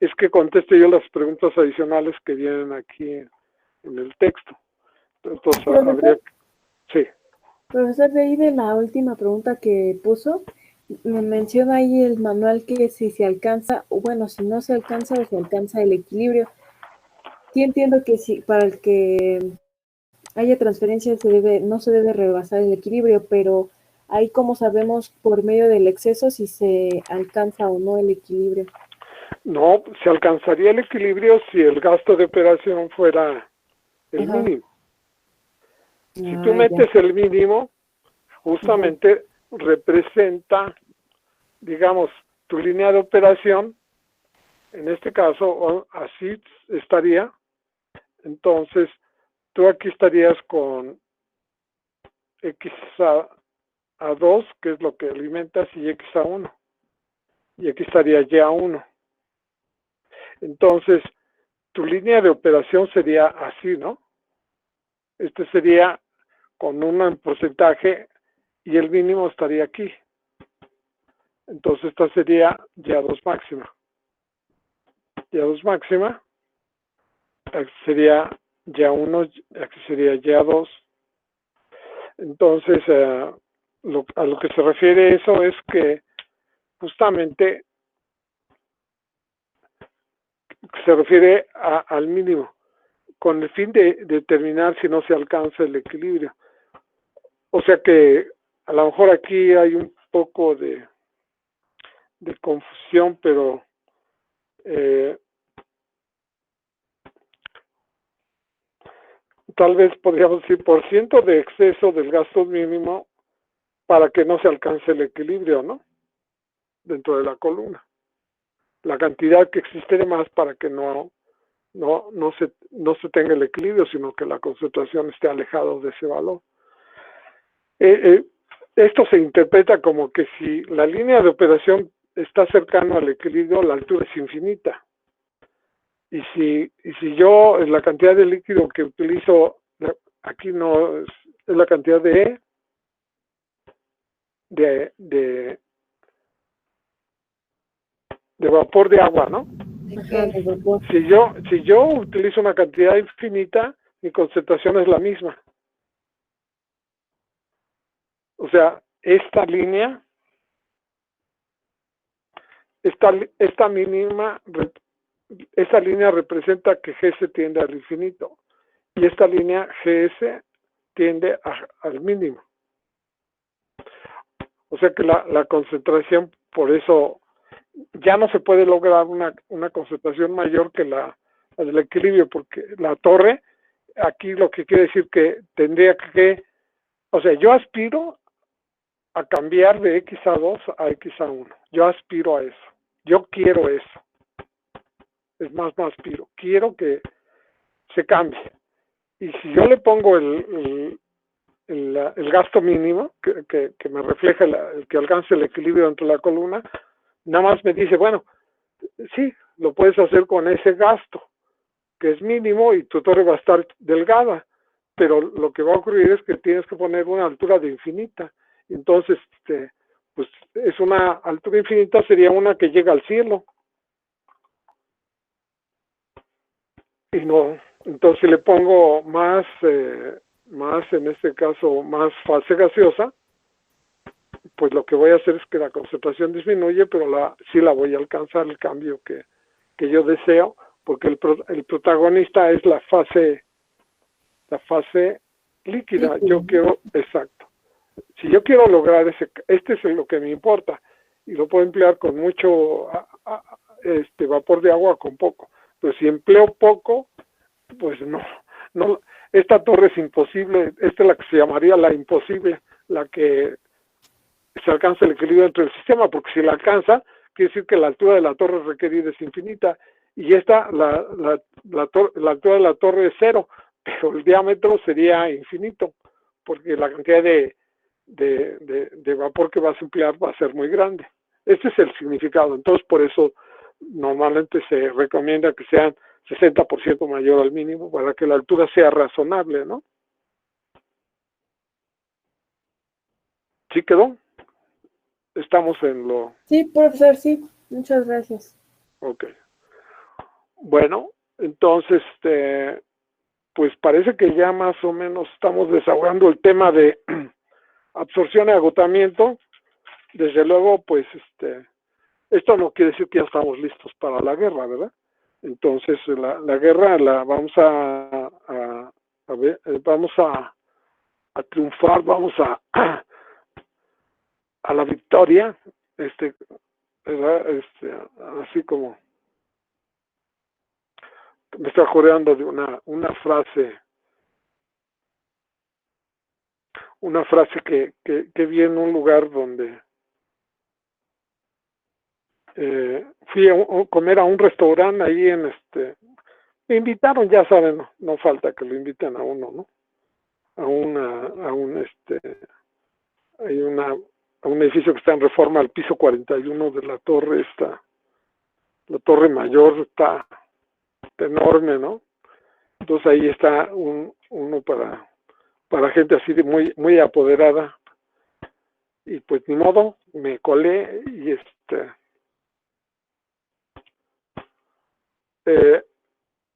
es que conteste yo las preguntas adicionales que vienen aquí en el texto. Entonces, habría... Sí. Profesor, de ahí de la última pregunta que puso, me menciona ahí el manual que si se alcanza, o bueno, si no se alcanza o se alcanza el equilibrio. Sí entiendo que sí, para el que haya transferencia no se debe rebasar el equilibrio, pero ahí como sabemos por medio del exceso si se alcanza o no el equilibrio. No, se alcanzaría el equilibrio si el gasto de operación fuera el Ajá. mínimo. Si Ah, tú metes ya. el mínimo, justamente representa, digamos, tu línea de operación, en este caso, así estaría. Entonces, tú aquí estarías con X a 2, que es lo que alimentas, y X a 1. Y aquí estaría Y a 1. Entonces, tu línea de operación sería así, ¿no? Este sería con un porcentaje y el mínimo estaría aquí. Entonces, esta sería Y2 máxima. Y2 máxima, aquí sería Y1, aquí sería Y2. Entonces, a lo que se refiere eso es que justamente se refiere al mínimo, con el fin de determinar si no se alcanza el equilibrio. O sea que a lo mejor aquí hay un poco de confusión, pero tal vez podríamos decir por ciento de exceso del gasto mínimo para que no se alcance el equilibrio, ¿no? Dentro de la columna. La cantidad que existe de más para que no se tenga el equilibrio, sino que la concentración esté alejado de ese valor. Esto se interpreta como que si la línea de operación está cercana al equilibrio, la altura es infinita. Y si yo, la cantidad de líquido que utilizo, aquí no es la cantidad de vapor de agua, ¿no? Ajá, de vapor. Si yo utilizo una cantidad infinita, mi concentración es la misma. O sea, esta línea, esta mínima, esta línea representa que GS tiende al infinito y esta línea GS tiende al mínimo. O sea que la concentración, por eso ya no se puede lograr una concentración mayor que la del equilibrio, porque la torre, aquí lo que quiere decir que tendría que, o sea, yo aspiro a cambiar de X a 2 a X a 1. Yo aspiro a eso. Yo quiero eso. Es más, no aspiro. Quiero que se cambie. Y si yo le pongo el gasto mínimo, que me refleja el que alcance el equilibrio dentro de la columna, nada más me dice, bueno, sí, lo puedes hacer con ese gasto, que es mínimo y tu torre va a estar delgada, pero lo que va a ocurrir es que tienes que poner una altura de infinita. Entonces, pues es una altura infinita, sería una que llega al cielo. Y no, entonces si le pongo más, en este caso, más fase gaseosa, pues lo que voy a hacer es que la concentración disminuye, pero sí la voy a alcanzar el cambio que yo deseo, porque el protagonista es la fase líquida. Yo quiero, exacto. Si yo quiero lograr este es lo que me importa, y lo puedo emplear con mucho vapor de agua, con poco. Pero si empleo poco, pues no, esta torre es imposible. Esta es la que se llamaría la imposible, la que se alcanza el equilibrio entre el sistema, porque si la alcanza, quiere decir que la altura de la torre requerida es infinita, y esta, la altura de la torre es 0, pero el diámetro sería infinito, porque la cantidad de vapor que vas a emplear va a ser muy grande. Este es el significado. Entonces, por eso normalmente se recomienda que sean 60% mayor al mínimo para que la altura sea razonable, ¿no? ¿Sí quedó? Estamos en lo... Sí, profesor, sí. Muchas gracias. Ok. Bueno, entonces, pues parece que ya más o menos estamos desahogando el tema de absorción y agotamiento, desde luego, pues, esto no quiere decir que ya estamos listos para la guerra, ¿verdad? Entonces, la guerra la vamos a ver, vamos a triunfar, vamos a la victoria, ¿verdad? Así como me estoy acordando de una frase que vi en un lugar donde fui a comer a un restaurante ahí me invitaron, ya saben, no falta que lo inviten a uno, ¿no? Hay a un edificio que está en Reforma, al piso 41 de la torre la torre mayor está enorme, ¿no? Entonces ahí está uno para gente así de muy apoderada, y pues ni modo, me colé y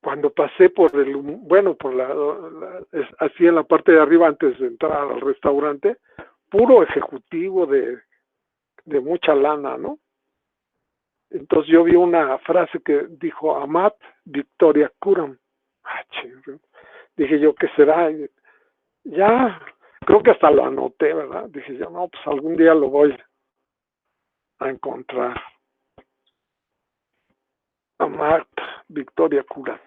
cuando pasé por así en la parte de arriba antes de entrar al restaurante, puro ejecutivo de mucha lana, ¿no? Entonces yo vi una frase que dijo Amat Victoria Curam. Dije yo, ¿qué será? Ya, creo que hasta lo anoté, ¿verdad? Dije yo, no, pues algún día lo voy a encontrar. Amat Victoria Curam.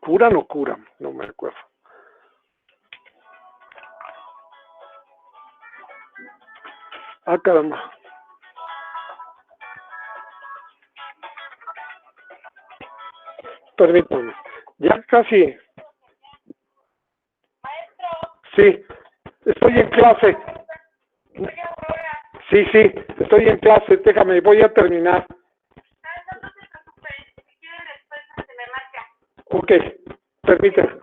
¿Curan o Curam? No me acuerdo. Ah, caramba. Permítame. Ya casi. Sí, estoy en clase. Sí, estoy en clase. Déjame, voy a terminar. Ok, permíteme.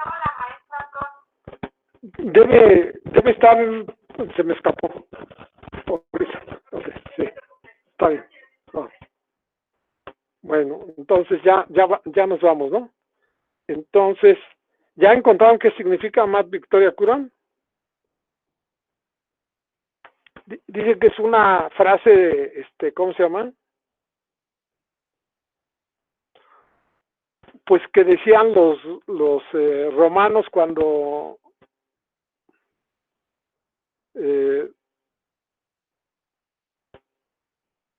Debe estar, se me escapó. Ok, sí, está bien. No. Bueno, entonces ya nos vamos, ¿no? Entonces, ¿ya encontraron qué significa Amat Victoria Curam? Dice que es una frase, ¿cómo se llama? Pues que decían los romanos cuando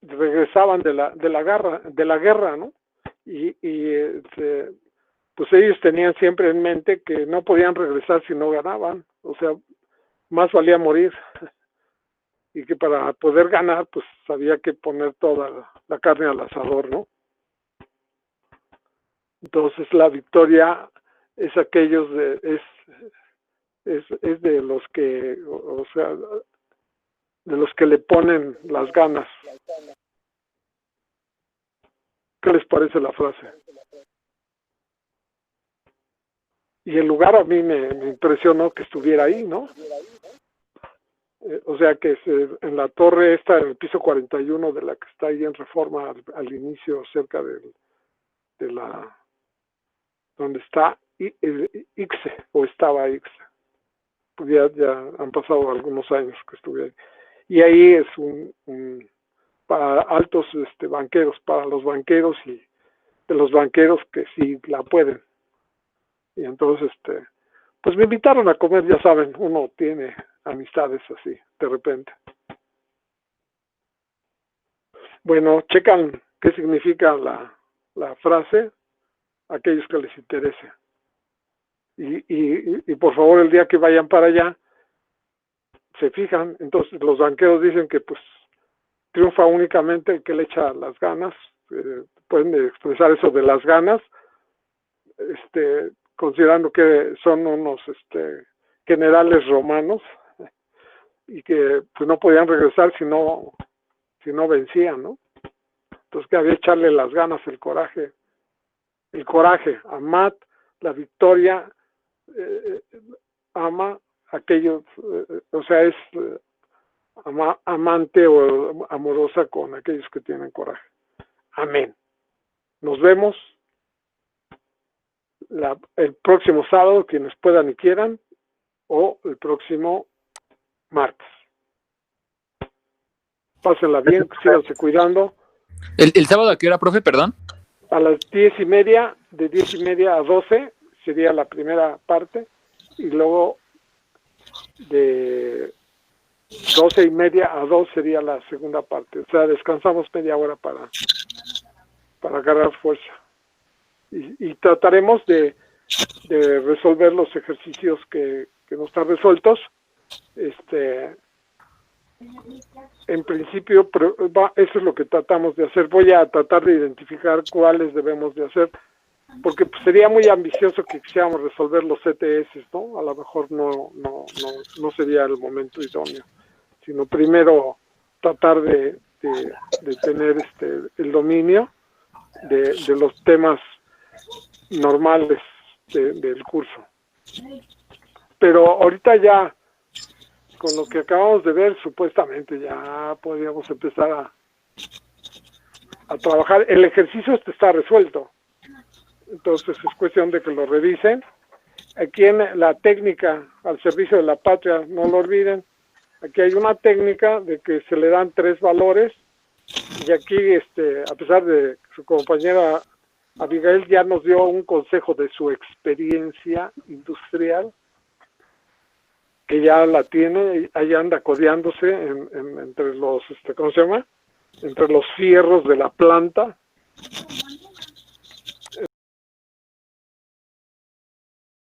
regresaban de la guerra, ¿no? Y pues ellos tenían siempre en mente que no podían regresar si no ganaban, o sea, más valía morir, y que para poder ganar, pues había que poner toda la carne al asador, ¿no? Entonces la victoria es es de los que, o sea, de los que le ponen las ganas. ¿Qué les parece la frase? Y el lugar a mí me impresionó que estuviera ahí, ¿no? O sea que en la torre esta, en el piso 41 de la que está ahí en Reforma, al inicio, cerca de la donde está ICSE, o estaba ICSE. Pues ya han pasado algunos años que estuve ahí. Y ahí es para altos banqueros, para los banqueros y de los banqueros que sí la pueden. Y entonces, pues me invitaron a comer, ya saben, uno tiene amistades así, de repente. Bueno, checan qué significa la frase, aquellos que les interese. Y por favor, el día que vayan para allá, se fijan. Entonces los banqueros dicen que pues triunfa únicamente el que le echa las ganas. Pueden expresar eso de las ganas, considerando que son unos generales romanos y que pues no podían regresar si no vencían, ¿no? Entonces que había que echarle las ganas, el coraje, Amat, la victoria, ama aquellos, o sea, es amante o amorosa con aquellos que tienen coraje. Amén. Nos vemos el próximo sábado, quienes puedan y quieran, o el próximo martes. Pásenla bien, síganse cuidando. ¿El sábado a qué hora, profe? Perdón. A las 10:30, de 10:30 a 12 sería la primera parte, y luego de 12:30 a 2 sería la segunda parte. O sea, descansamos media hora para agarrar fuerza. Y trataremos de resolver los ejercicios que no están resueltos. En principio, eso es lo que tratamos de hacer. Voy a tratar de identificar cuáles debemos de hacer, porque pues, sería muy ambicioso que quisiéramos resolver los CTS, ¿no? A lo mejor no sería el momento idóneo, sino primero tratar de tener el dominio de los temas normales del curso. Pero ahorita ya, con lo que acabamos de ver, supuestamente ya podríamos empezar a trabajar. El ejercicio está resuelto, entonces es cuestión de que lo revisen. Aquí en la técnica al servicio de la patria, no lo olviden, aquí hay una técnica de que se le dan 3 valores, y aquí, a pesar de su compañera Abigail ya nos dio un consejo de su experiencia industrial, que ya la tiene, ahí anda codeándose entre los, ¿cómo se llama? Entre los fierros de la planta,